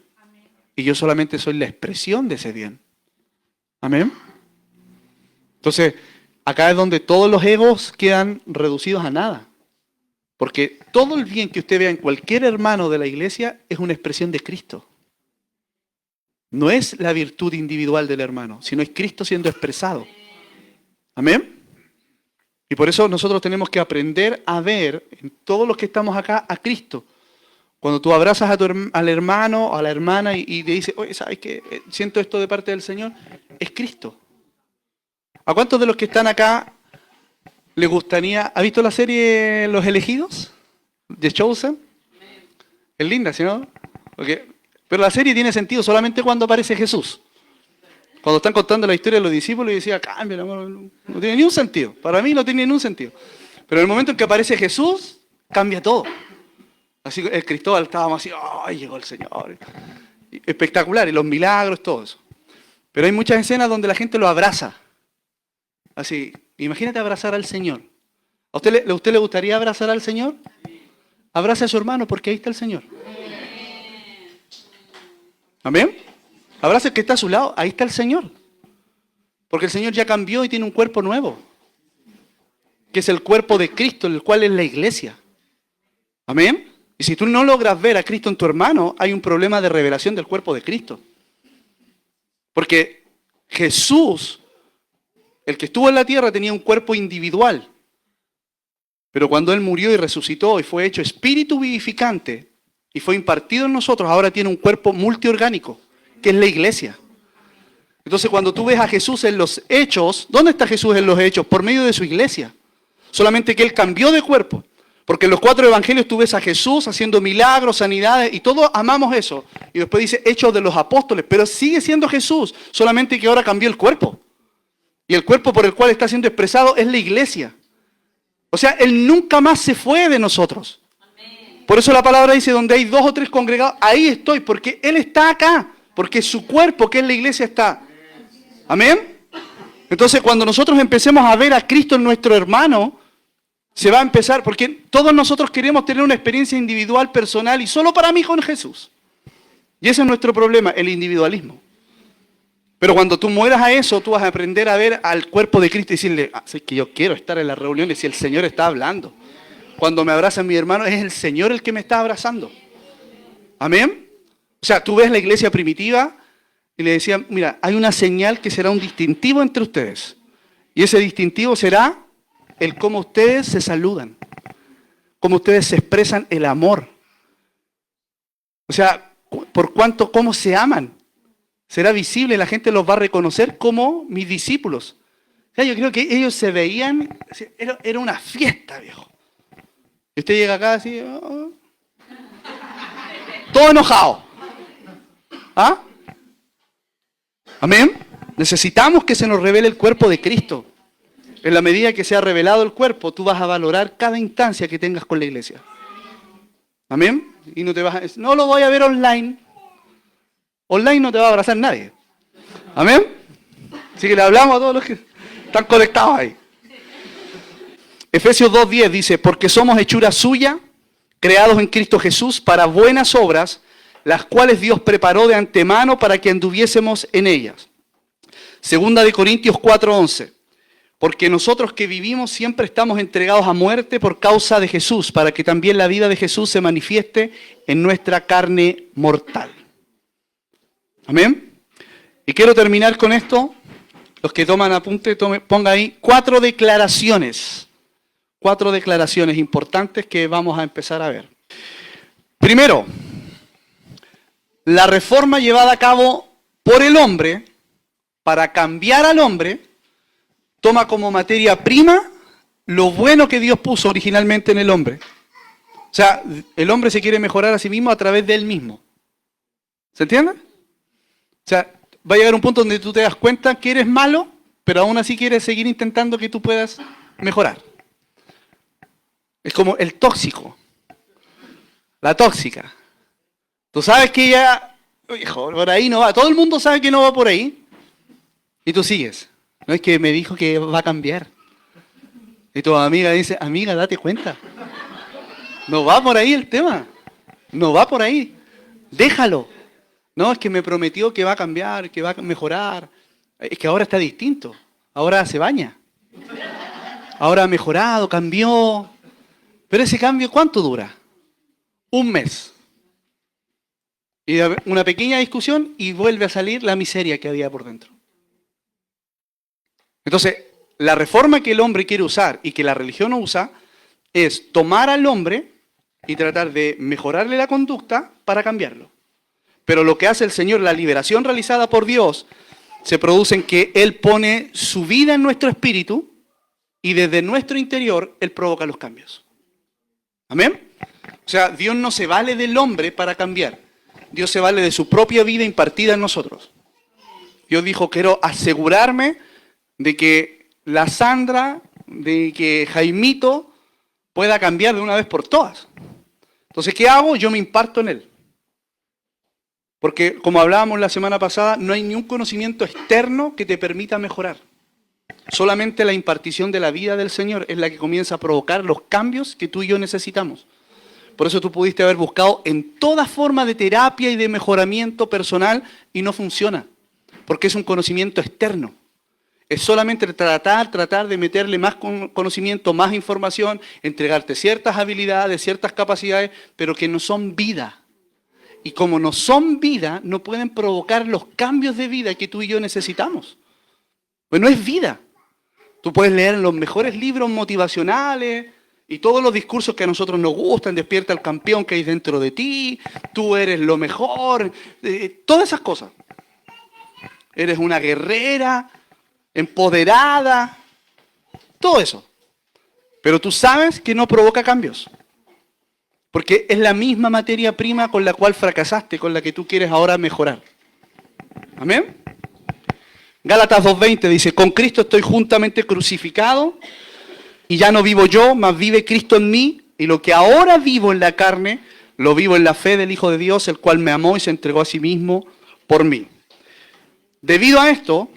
Y yo solamente soy la expresión de ese bien. ¿Amén? Entonces, acá es donde todos los egos quedan reducidos a nada. Porque todo el bien que usted vea en cualquier hermano de la iglesia es una expresión de Cristo. No es la virtud individual del hermano, sino es Cristo siendo expresado. ¿Amén? Y por eso nosotros tenemos que aprender a ver en todos los que estamos acá a Cristo. Cuando tú abrazas al hermano o a la hermana y le dices, oye, ¿sabes qué? Siento esto de parte del Señor. Es Cristo. ¿A cuántos de los que están acá le gustaría? ¿Ha visto la serie Los Elegidos? ¿The Chosen? Es linda, ¿sí no? Okay. Pero la serie tiene sentido solamente cuando aparece Jesús. Cuando están contando la historia de los discípulos y decía, cambia, no tiene ni un sentido. Para mí no tiene ni un sentido. Pero en el momento en que aparece Jesús, cambia todo. Así el Cristóbal estaba más así, ¡ay, llegó el Señor! Espectacular, y los milagros, todo eso. Pero hay muchas escenas donde la gente lo abraza. Así, imagínate abrazar al Señor. ¿A usted le gustaría abrazar al Señor? Abrace a su hermano porque ahí está el Señor. ¿Amén? Abrace al que está a su lado, ahí está el Señor. Porque el Señor ya cambió y tiene un cuerpo nuevo. Que es el cuerpo de Cristo, el cual es la iglesia. ¿Amén? Y si tú no logras ver a Cristo en tu hermano, hay un problema de revelación del cuerpo de Cristo. Porque Jesús, el que estuvo en la tierra, tenía un cuerpo individual. Pero cuando Él murió y resucitó y fue hecho espíritu vivificante y fue impartido en nosotros, ahora tiene un cuerpo multiorgánico, que es la iglesia. Entonces cuando tú ves a Jesús en los hechos, ¿dónde está Jesús en los hechos? Por medio de su iglesia. Solamente que Él cambió de cuerpo. Porque en los 4 evangelios tú ves a Jesús haciendo milagros, sanidades, y todos amamos eso. Y después dice hechos de los apóstoles, pero sigue siendo Jesús, solamente que ahora cambió el cuerpo. Y el cuerpo por el cual está siendo expresado es la iglesia. O sea, Él nunca más se fue de nosotros. Por eso la palabra dice, donde hay 2 o 3 congregados, ahí estoy, porque Él está acá, porque su cuerpo, que es la iglesia, está. Amén. Entonces, cuando nosotros empecemos a ver a Cristo en nuestro hermano, se va a empezar, porque todos nosotros queremos tener una experiencia individual, personal y solo para mí con Jesús. Y ese es nuestro problema, el individualismo. Pero cuando tú mueras a eso, tú vas a aprender a ver al cuerpo de Cristo y decirle, es que yo quiero estar en las reuniones y el Señor está hablando. Cuando me abrazan mi hermano, es el Señor el que me está abrazando. Amén. O sea, tú ves la iglesia primitiva y le decían, mira, hay una señal que será un distintivo entre ustedes. Y ese distintivo será el cómo ustedes se saludan, cómo ustedes se expresan el amor. O sea, cómo se aman. Será visible, la gente los va a reconocer como mis discípulos. O sea, yo creo que ellos se veían, era una fiesta, viejo. Y usted llega acá así, todo enojado. ¿Ah? Amén. Necesitamos que se nos revele el cuerpo de Cristo. En la medida que se ha revelado el cuerpo, tú vas a valorar cada instancia que tengas con la iglesia. Amén. Y no te vas a decir, no lo voy a ver online. Online no te va a abrazar nadie. Amén. Así que le hablamos a todos los que están conectados ahí. Efesios 2:10 dice, porque somos hechura suya, creados en Cristo Jesús para buenas obras, las cuales Dios preparó de antemano para que anduviésemos en ellas. Segunda de Corintios 4:11. Porque nosotros que vivimos siempre estamos entregados a muerte por causa de Jesús, para que también la vida de Jesús se manifieste en nuestra carne mortal. Amén. Y quiero terminar con esto. Los que toman apunte, ponga ahí 4 declaraciones. 4 declaraciones importantes que vamos a empezar a ver. Primero, la reforma llevada a cabo por el hombre para cambiar al hombre toma como materia prima lo bueno que Dios puso originalmente en el hombre. O sea, el hombre se quiere mejorar a sí mismo a través de él mismo. ¿Se entiende? O sea, va a llegar un punto donde tú te das cuenta que eres malo, pero aún así quieres seguir intentando que tú puedas mejorar. Es como el tóxico, la tóxica. Tú sabes que ella, hijo, por ahí no va. Todo el mundo sabe que no va por ahí. Y tú sigues. No es que me dijo que va a cambiar. Y tu amiga dice, amiga, date cuenta. No va por ahí el tema. No va por ahí. Déjalo. No, es que me prometió que va a cambiar, que va a mejorar. Es que ahora está distinto. Ahora se baña. Ahora ha mejorado, cambió. Pero ese cambio, ¿cuánto dura? 1 mes. Y una pequeña discusión y vuelve a salir la miseria que había por dentro. Entonces, la reforma que el hombre quiere usar y que la religión usa es tomar al hombre y tratar de mejorarle la conducta para cambiarlo. Pero lo que hace el Señor, la liberación realizada por Dios, se produce en que Él pone su vida en nuestro espíritu y desde nuestro interior Él provoca los cambios. ¿Amén? O sea, Dios no se vale del hombre para cambiar. Dios se vale de su propia vida impartida en nosotros. Dios dijo, quiero asegurarme de que la Sandra, de que Jaimito pueda cambiar de una vez por todas. Entonces, ¿qué hago? Yo me imparto en él. Porque, como hablábamos la semana pasada, no hay ni un conocimiento externo que te permita mejorar. Solamente la impartición de la vida del Señor es la que comienza a provocar los cambios que tú y yo necesitamos. Por eso tú pudiste haber buscado en toda forma de terapia y de mejoramiento personal y no funciona. Porque es un conocimiento externo. Es solamente tratar de meterle más conocimiento, más información, entregarte ciertas habilidades, ciertas capacidades, pero que no son vida. Y como no son vida, no pueden provocar los cambios de vida que tú y yo necesitamos. Pues no es vida. Tú puedes leer los mejores libros motivacionales y todos los discursos que a nosotros nos gustan, despierta el campeón que hay dentro de ti, tú eres lo mejor, todas esas cosas. Eres una guerrera, empoderada, todo eso. Pero tú sabes que no provoca cambios. Porque es la misma materia prima con la cual fracasaste, con la que tú quieres ahora mejorar. ¿Amén? Gálatas 2:20 dice, con Cristo estoy juntamente crucificado y ya no vivo yo, mas vive Cristo en mí, y lo que ahora vivo en la carne, lo vivo en la fe del Hijo de Dios, el cual me amó y se entregó a sí mismo por mí. Debido a esto,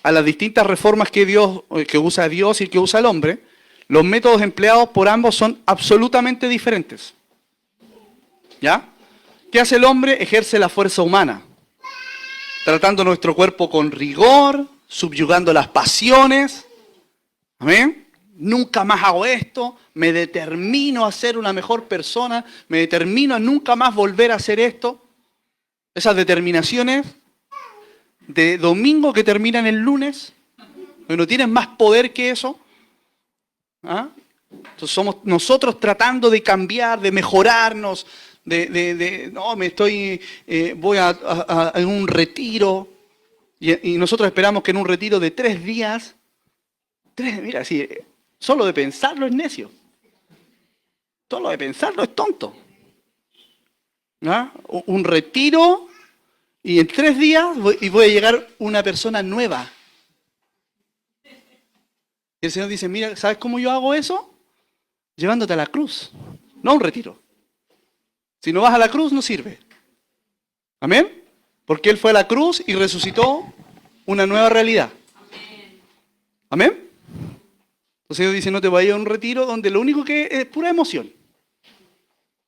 a las distintas reformas que usa Dios y que usa el hombre, los métodos empleados por ambos son absolutamente diferentes. ¿Ya? ¿Qué hace el hombre? Ejerce la fuerza humana, tratando nuestro cuerpo con rigor, subyugando las pasiones. ¿Amén? Nunca más hago esto, me determino a ser una mejor persona, me determino a nunca más volver a hacer esto. Esas determinaciones de domingo que terminan el lunes, que no tienen más poder que eso, ¿Ah? Entonces somos nosotros tratando de cambiar, de mejorarnos, no, voy a un retiro, y nosotros esperamos que en un retiro de 3 días, mira, sí, solo de pensarlo es necio, solo de pensarlo es tonto. ¿Ah? Un retiro, y en 3 días voy a llegar una persona nueva. Y el Señor dice, mira, ¿sabes cómo yo hago eso? Llevándote a la cruz, no a un retiro. Si no vas a la cruz, no sirve. ¿Amén? Porque Él fue a la cruz y resucitó una nueva realidad. ¿Amén? Entonces Dios dice, no te vayas a un retiro donde lo único que es pura emoción.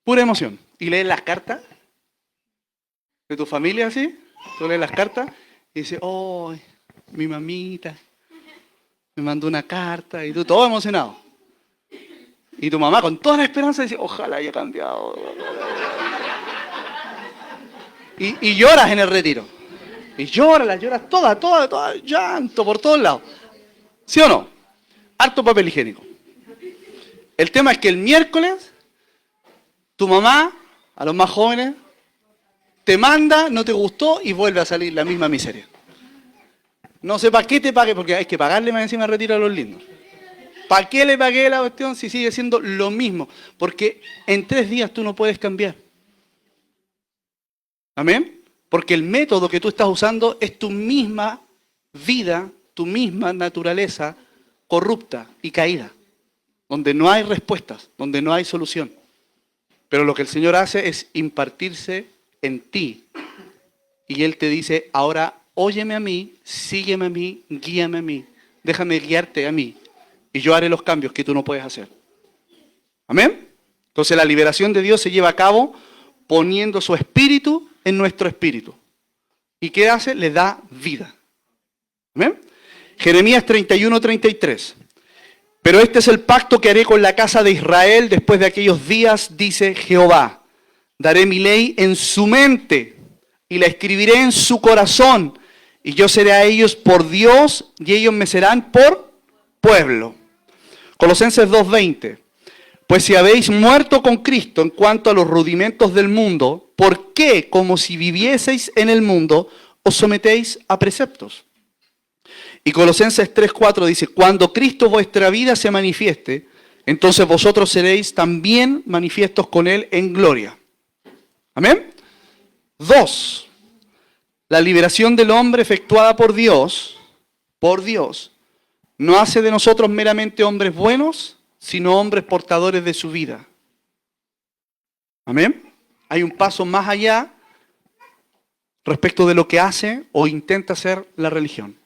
Pura emoción. Y lees las cartas de tu familia, así. Tú lees las cartas y dices, oh, mi mamita me mandó una carta, y tú todo emocionado. Y tu mamá con toda la esperanza dice, ojalá haya cambiado. Y lloras en el retiro. Y lloras toda, llanto por todos lados. ¿Sí o no? Harto papel higiénico. El tema es que el miércoles, tu mamá, a los más jóvenes, te manda, no te gustó y vuelve a salir la misma miseria. No sé para qué te pague, porque hay que pagarle más encima el retiro a los lindos. ¿Para qué le pagué la cuestión si sigue siendo lo mismo? Porque en 3 días tú no puedes cambiar. ¿Amén? Porque el método que tú estás usando es tu misma vida, tu misma naturaleza corrupta y caída. Donde no hay respuestas, donde no hay solución. Pero lo que el Señor hace es impartirse en ti. Y Él te dice, ahora óyeme a mí, sígueme a mí, guíame a mí. Déjame guiarte a mí. Y yo haré los cambios que tú no puedes hacer. ¿Amén? Entonces la liberación de Dios se lleva a cabo poniendo su espíritu en nuestro espíritu. ¿Y qué hace? Le da vida. ¿Amén? Jeremías 31:33. Pero este es el pacto que haré con la casa de Israel después de aquellos días, dice Jehová. Daré mi ley en su mente y la escribiré en su corazón. Y yo seré a ellos por Dios y ellos me serán por pueblo. Colosenses 2:20. Pues si habéis muerto con Cristo en cuanto a los rudimentos del mundo, ¿por qué, como si vivieseis en el mundo, os sometéis a preceptos? Y Colosenses 3:4 dice, cuando Cristo vuestra vida se manifieste, entonces vosotros seréis también manifiestos con Él en gloria. ¿Amén? 2. La liberación del hombre efectuada por Dios, no hace de nosotros meramente hombres buenos, sino hombres portadores de su vida. ¿Amén? Hay un paso más allá respecto de lo que hace o intenta hacer la religión.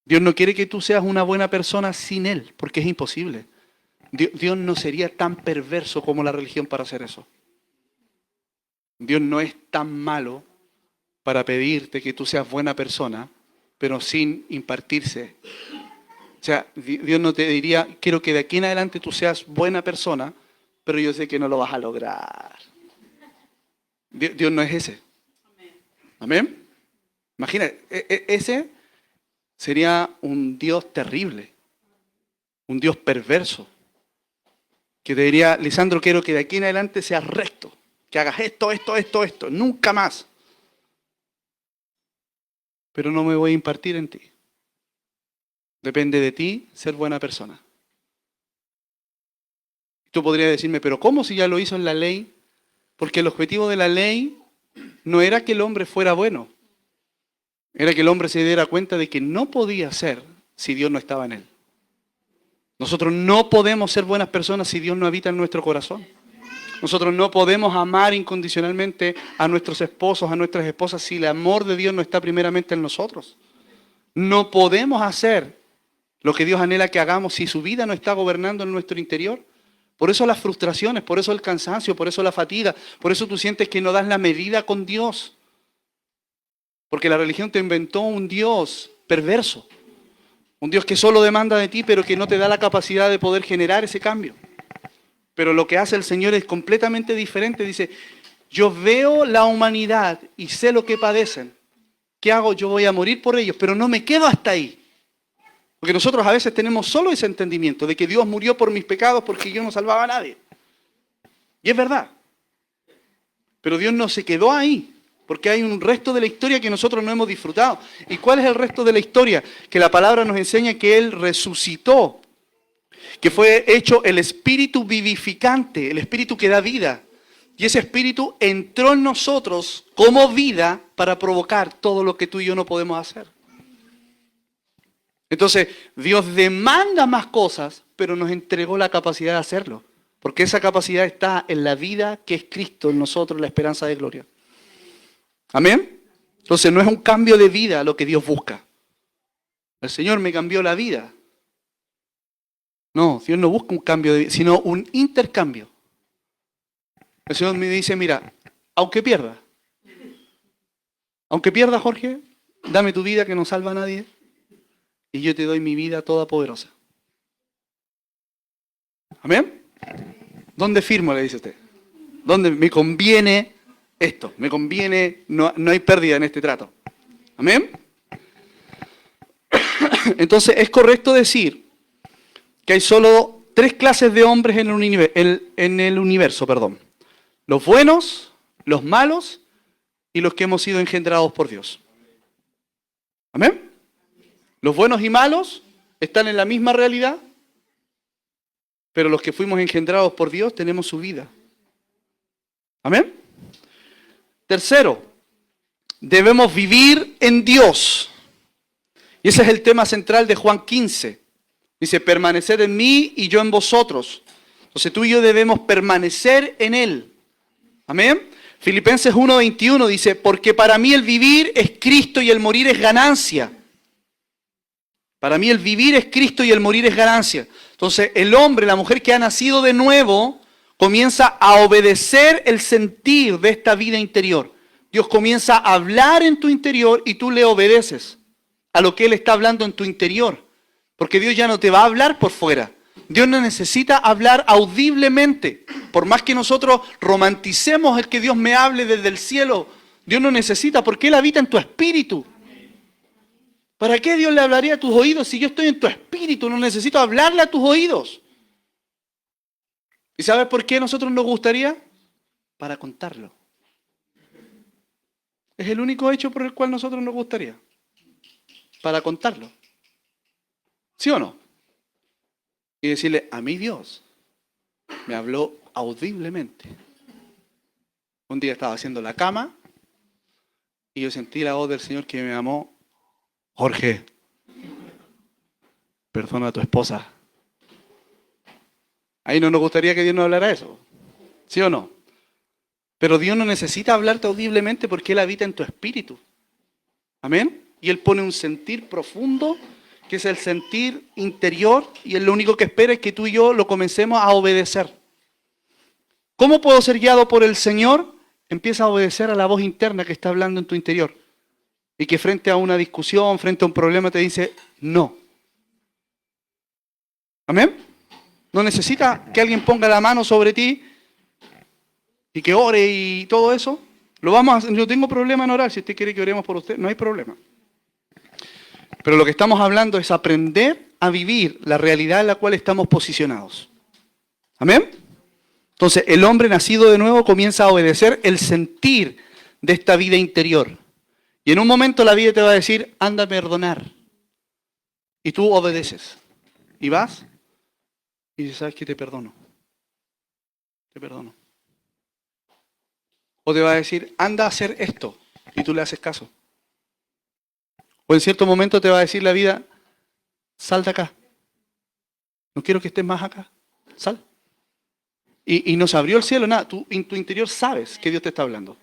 Dios no quiere que tú seas una buena persona sin Él, porque es imposible. Dios no sería tan perverso como la religión para hacer eso. Dios no es tan malo para pedirte que tú seas buena persona, pero sin impartirse. O sea, Dios no te diría, quiero que de aquí en adelante tú seas buena persona, pero yo sé que no lo vas a lograr. Dios no es ese. ¿Amén? Imagina, ese sería un Dios terrible, un Dios perverso, que te diría, Lisandro, quiero que de aquí en adelante seas recto, que hagas esto, nunca más. Pero no me voy a impartir en ti. Depende de ti ser buena persona. Tú podrías decirme, pero ¿cómo si ya lo hizo en la ley? Porque el objetivo de la ley no era que el hombre fuera bueno. Era que el hombre se diera cuenta de que no podía ser si Dios no estaba en él. Nosotros no podemos ser buenas personas si Dios no habita en nuestro corazón. Nosotros no podemos amar incondicionalmente a nuestros esposos, a nuestras esposas, si el amor de Dios no está primeramente en nosotros. No podemos hacer lo que Dios anhela que hagamos si su vida no está gobernando en nuestro interior. Por eso las frustraciones, por eso el cansancio, por eso la fatiga, por eso tú sientes que no das la medida con Dios. Porque la religión te inventó un Dios perverso. Un Dios que solo demanda de ti, pero que no te da la capacidad de poder generar ese cambio. Pero lo que hace el Señor es completamente diferente. Dice, yo veo la humanidad y sé lo que padecen. ¿Qué hago? Yo voy a morir por ellos, pero no me quedo hasta ahí. Porque nosotros a veces tenemos solo ese entendimiento de que Dios murió por mis pecados porque yo no salvaba a nadie. Y es verdad. Pero Dios no se quedó ahí, porque hay un resto de la historia que nosotros no hemos disfrutado. ¿Y cuál es el resto de la historia? Que la palabra nos enseña que Él resucitó, que fue hecho el espíritu vivificante, el espíritu que da vida. Y ese espíritu entró en nosotros como vida para provocar todo lo que tú y yo no podemos hacer. Entonces, Dios demanda más cosas, pero nos entregó la capacidad de hacerlo. Porque esa capacidad está en la vida que es Cristo en nosotros, la esperanza de gloria. ¿Amén? Entonces, no es un cambio de vida lo que Dios busca. El Señor me cambió la vida. No, Dios no busca un cambio de vida, sino un intercambio. El Señor me dice, mira, aunque pierda, Jorge, dame tu vida que no salva a nadie y yo te doy mi vida todopoderosa. ¿Amén? ¿Dónde firmo? Le dice usted. ¿Dónde me conviene esto? Me conviene, no hay pérdida en este trato. ¿Amén? Entonces es correcto decir que hay solo 3 clases de hombres en el universo. Los buenos, los malos y los que hemos sido engendrados por Dios. ¿Amén? Los buenos y malos están en la misma realidad, pero los que fuimos engendrados por Dios tenemos su vida. ¿Amén? Tercero, debemos vivir en Dios. Y ese es el tema central de Juan 15. Dice, permaneced en mí y yo en vosotros. Entonces tú y yo debemos permanecer en Él. Amén. Filipenses 1:21 dice, porque para mí el vivir es Cristo y el morir es ganancia. Para mí el vivir es Cristo y el morir es ganancia. Entonces el hombre, la mujer que ha nacido de nuevo, comienza a obedecer el sentir de esta vida interior. Dios comienza a hablar en tu interior y tú le obedeces a lo que Él está hablando en tu interior. Porque Dios ya no te va a hablar por fuera. Dios no necesita hablar audiblemente. Por más que nosotros romanticemos el que Dios me hable desde el cielo, Dios no necesita porque Él habita en tu espíritu. ¿Para qué Dios le hablaría a tus oídos si yo estoy en tu espíritu? No necesito hablarle a tus oídos. ¿Y sabes por qué a nosotros nos gustaría? Para contarlo. Es el único hecho por el cual a nosotros nos gustaría. Para contarlo. ¿Sí o no? Y decirle, a mí Dios me habló audiblemente. Un día estaba haciendo la cama y yo sentí la voz del Señor que me llamó, Jorge, perdona a tu esposa. Ahí no nos gustaría que Dios nos hablara eso. ¿Sí o no? Pero Dios no necesita hablarte audiblemente porque Él habita en tu espíritu. ¿Amén? Y Él pone un sentir profundo, que es el sentir interior, y Él lo único que espera es que tú y yo lo comencemos a obedecer. ¿Cómo puedo ser guiado por el Señor? Empieza a obedecer a la voz interna que está hablando en tu interior. Y que frente a una discusión, frente a un problema te dice, no. ¿Amén? No necesita que alguien ponga la mano sobre ti y que ore y todo eso. Lo vamos a hacer. Yo tengo problema en orar. Si usted quiere que oremos por usted, no hay problema. Pero lo que estamos hablando es aprender a vivir la realidad en la cual estamos posicionados. ¿Amén? Entonces, el hombre nacido de nuevo comienza a obedecer el sentir de esta vida interior. Y en un momento la vida te va a decir, anda a perdonar. Y tú obedeces. Y vas y dices, ¿sabes qué? Te perdono. Te perdono. O te va a decir, anda a hacer esto. Y tú le haces caso. O en cierto momento te va a decir la vida, sal de acá. No quiero que estés más acá. Sal. Y no se abrió el cielo, nada. Tú en tu interior sabes que Dios te está hablando.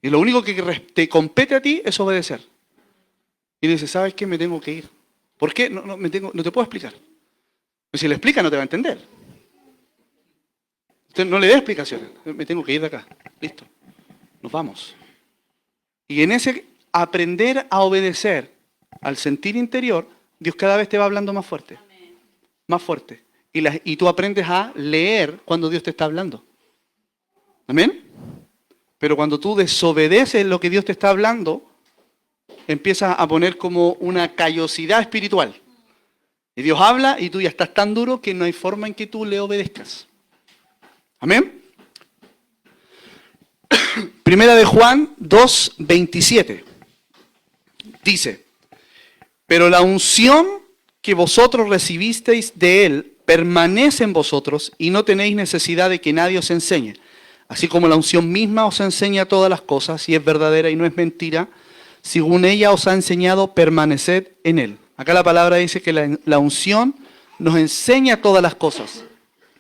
Y lo único que te compete a ti es obedecer. Y dices, ¿sabes qué? Me tengo que ir. ¿Por qué? No te puedo explicar. Pues si le explica no te va a entender. Usted no le dé explicaciones. Me tengo que ir de acá. Listo. Nos vamos. Y en ese aprender a obedecer al sentir interior, Dios cada vez te va hablando más fuerte. Más fuerte. Y tú aprendes a leer cuando Dios te está hablando. ¿Amén? Pero cuando tú desobedeces lo que Dios te está hablando, empiezas a poner como una callosidad espiritual. Y Dios habla y tú ya estás tan duro que no hay forma en que tú le obedezcas. Amén. Primera de Juan 2:27. Dice, pero la unción que vosotros recibisteis de Él permanece en vosotros y no tenéis necesidad de que nadie os enseñe. Así como la unción misma os enseña todas las cosas y es verdadera y no es mentira, según ella os ha enseñado, permaneced en Él. Acá la palabra dice que la unción nos enseña todas las cosas.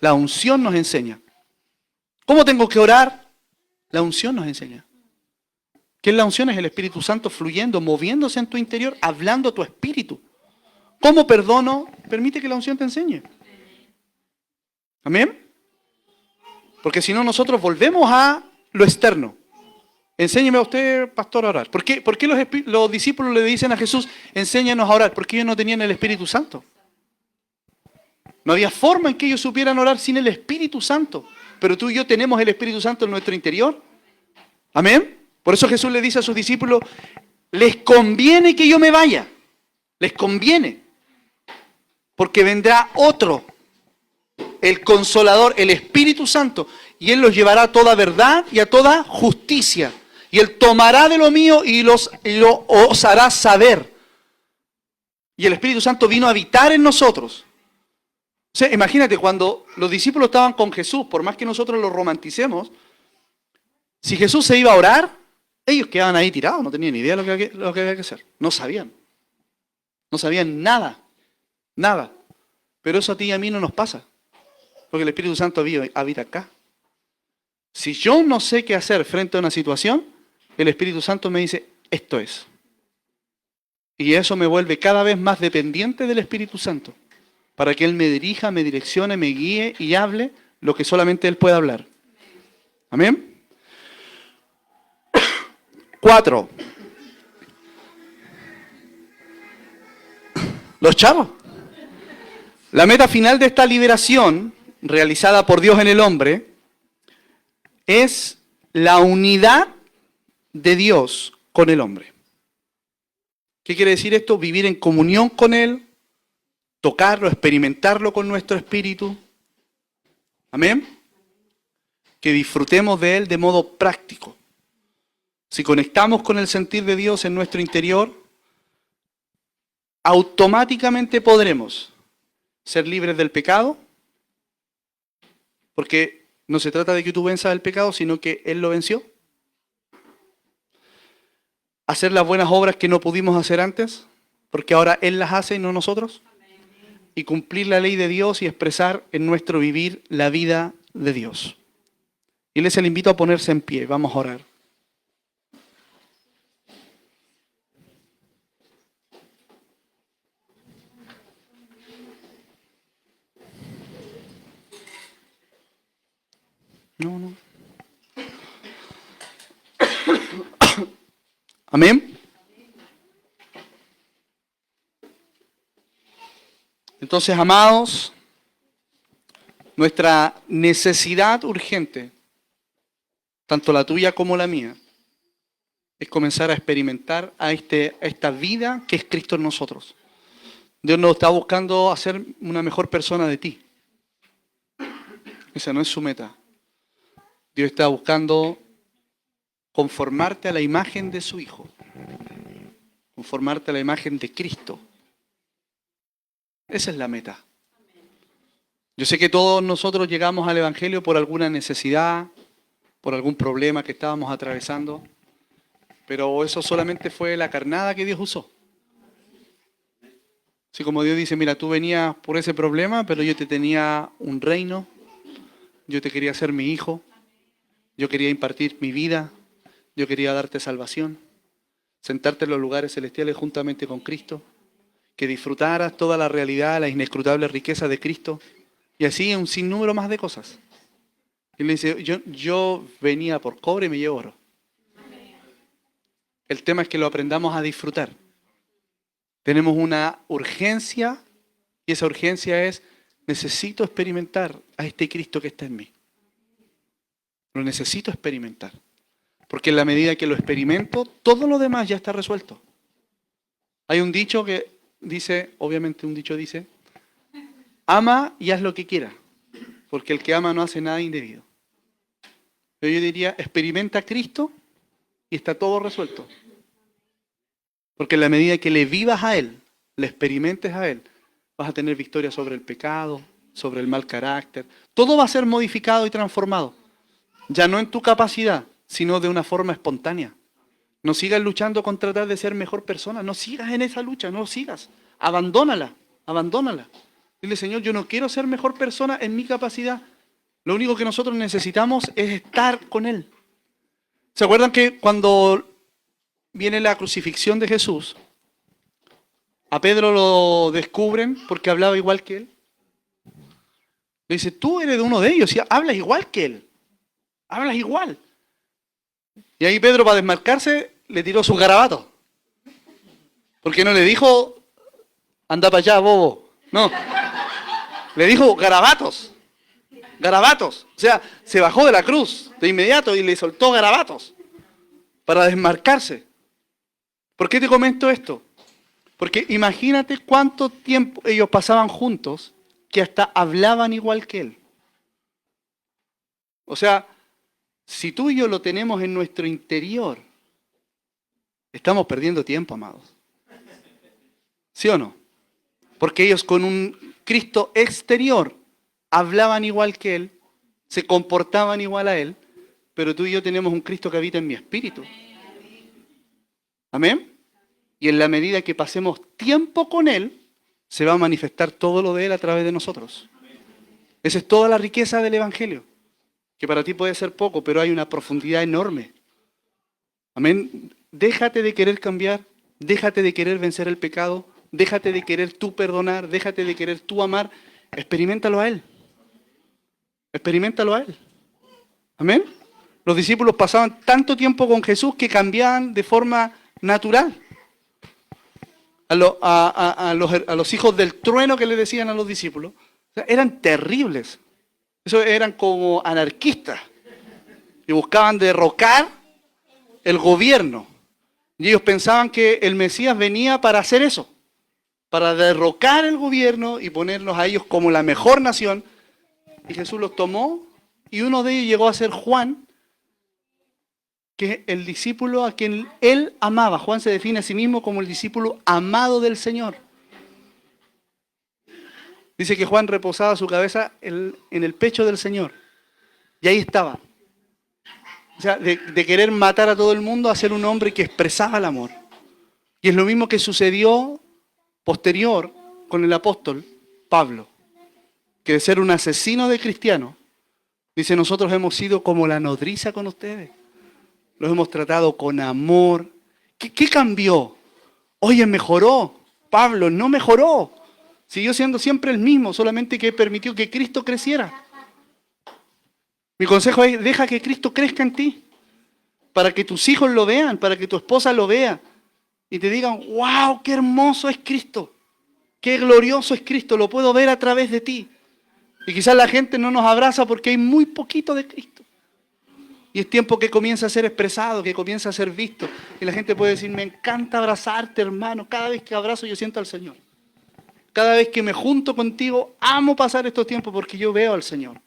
La unción nos enseña. ¿Cómo tengo que orar? La unción nos enseña. ¿Qué es la unción? Es el Espíritu Santo fluyendo, moviéndose en tu interior, hablando a tu espíritu. ¿Cómo perdono? Permite que la unción te enseñe. ¿Amén? Porque si no, nosotros volvemos a lo externo. Enséñeme a usted, pastor, a orar. ¿Por qué los discípulos le dicen a Jesús, enséñanos a orar? Porque ellos no tenían el Espíritu Santo. No había forma en que ellos supieran orar sin el Espíritu Santo. Pero tú y yo tenemos el Espíritu Santo en nuestro interior. ¿Amén? Por eso Jesús le dice a sus discípulos, les conviene que yo me vaya. Les conviene. Porque vendrá otro, el Consolador, el Espíritu Santo, y Él los llevará a toda verdad y a toda justicia. Y Él tomará de lo mío y os hará saber. Y el Espíritu Santo vino a habitar en nosotros. O sea, imagínate, cuando los discípulos estaban con Jesús, por más que nosotros lo romanticemos, si Jesús se iba a orar, ellos quedaban ahí tirados, no tenían ni idea de lo que había que hacer. No sabían. No sabían nada. Nada. Pero eso a ti y a mí no nos pasa. Porque el Espíritu Santo habita acá. Si yo no sé qué hacer frente a una situación, el Espíritu Santo me dice, esto es. Y eso me vuelve cada vez más dependiente del Espíritu Santo. Para que Él me dirija, me direccione, me guíe y hable lo que solamente Él puede hablar. Amén. 4. Los chavos. La meta final de esta liberación, realizada por Dios en el hombre, es la unidad de Dios con el hombre. ¿Qué quiere decir esto? Vivir en comunión con Él, tocarlo, experimentarlo con nuestro espíritu. Amén. Que disfrutemos de Él de modo práctico. Si conectamos con el sentir de Dios en nuestro interior, automáticamente podremos ser libres del pecado, porque no se trata de que tú venzas el pecado, sino que Él lo venció. Hacer las buenas obras que no pudimos hacer antes, porque ahora Él las hace y no nosotros. Y cumplir la ley de Dios y expresar en nuestro vivir la vida de Dios. Y les invito a ponerse en pie, vamos a orar. No. Amén. Entonces, amados, nuestra necesidad urgente, tanto la tuya como la mía, es comenzar a experimentar a esta vida que es Cristo en nosotros. Dios nos está buscando hacer una mejor persona de ti. Esa no es su meta. Dios está buscando conformarte a la imagen de su Hijo. Conformarte a la imagen de Cristo. Esa es la meta. Yo sé que todos nosotros llegamos al Evangelio por alguna necesidad, por algún problema que estábamos atravesando, pero eso solamente fue la carnada que Dios usó. Así como Dios dice, mira, tú venías por ese problema, pero yo te tenía un reino, yo te quería hacer mi hijo, yo quería impartir mi vida, yo quería darte salvación, sentarte en los lugares celestiales juntamente con Cristo, que disfrutaras toda la realidad, la inescrutable riqueza de Cristo, y así un sinnúmero más de cosas. Y le dice, yo venía por cobre y me llevo oro. El tema es que lo aprendamos a disfrutar. Tenemos una urgencia, y esa urgencia es, necesito experimentar a este Cristo que está en mí. Lo necesito experimentar. Porque en la medida que lo experimento, todo lo demás ya está resuelto. Hay un dicho que dice, obviamente un dicho dice, Ama y haz lo que quieras, porque el que ama no hace nada indebido. Pero yo diría, experimenta a Cristo y está todo resuelto. Porque en la medida que le vivas a Él, le experimentes a Él, vas a tener victoria sobre el pecado, sobre el mal carácter. Todo va a ser modificado y transformado. Ya no en tu capacidad, sino de una forma espontánea. No sigas luchando con tratar de ser mejor persona. No sigas en esa lucha, no sigas. Abandónala, abandónala. Dile, Señor, yo no quiero ser mejor persona en mi capacidad. Lo único que nosotros necesitamos es estar con Él. ¿Se acuerdan que cuando viene la crucifixión de Jesús, a Pedro lo descubren porque hablaba igual que él? Le dice, tú eres de uno de ellos, y hablas igual que él. Hablas igual. Y ahí Pedro, para desmarcarse, le tiró sus garabatos. Porque no le dijo, anda para allá, bobo. No. Le dijo garabatos. Garabatos. O sea, se bajó de la cruz de inmediato y le soltó garabatos para desmarcarse. ¿Por qué te comento esto? Porque imagínate cuánto tiempo ellos pasaban juntos que hasta hablaban igual que él. O sea, si tú y yo lo tenemos en nuestro interior, estamos perdiendo tiempo, amados. ¿Sí o no? Porque ellos con un Cristo exterior hablaban igual que Él, se comportaban igual a Él, pero tú y yo tenemos un Cristo que habita en mi espíritu. ¿Amén? Y en la medida que pasemos tiempo con Él, se va a manifestar todo lo de Él a través de nosotros. Esa es toda la riqueza del Evangelio, que para ti puede ser poco, pero hay una profundidad enorme. Amén. Déjate de querer cambiar, déjate de querer vencer el pecado, déjate de querer tú perdonar, déjate de querer tú amar, experiméntalo a Él. Experiméntalo a Él. Amén. Los discípulos pasaban tanto tiempo con Jesús que cambiaban de forma natural. A los hijos del trueno que le decían a los discípulos, o sea, eran terribles. Eso eran como anarquistas y buscaban derrocar el gobierno. Y ellos pensaban que el Mesías venía para hacer eso, para derrocar el gobierno y ponerlos a ellos como la mejor nación. Y Jesús los tomó y uno de ellos llegó a ser Juan, que es el discípulo a quien él amaba. Juan se define a sí mismo como el discípulo amado del Señor. Dice que Juan reposaba su cabeza en el pecho del Señor. Y ahí estaba. O sea, de querer matar a todo el mundo a ser un hombre que expresaba el amor. Y es lo mismo que sucedió posterior con el apóstol Pablo, que de ser un asesino de cristianos, dice, nosotros hemos sido como la nodriza con ustedes. Los hemos tratado con amor. ¿Qué cambió? Oye, mejoró. Pablo no mejoró. Siguió siendo siempre el mismo, solamente que permitió que Cristo creciera. Mi consejo es, deja que Cristo crezca en ti, para que tus hijos lo vean, para que tu esposa lo vea, y te digan, wow, qué hermoso es Cristo, qué glorioso es Cristo, lo puedo ver a través de ti. Y quizás la gente no nos abraza porque hay muy poquito de Cristo. Y es tiempo que comienza a ser expresado, que comienza a ser visto. Y la gente puede decir, me encanta abrazarte, hermano, cada vez que abrazo yo siento al Señor. Cada vez que me junto contigo, amo pasar estos tiempos porque yo veo al Señor.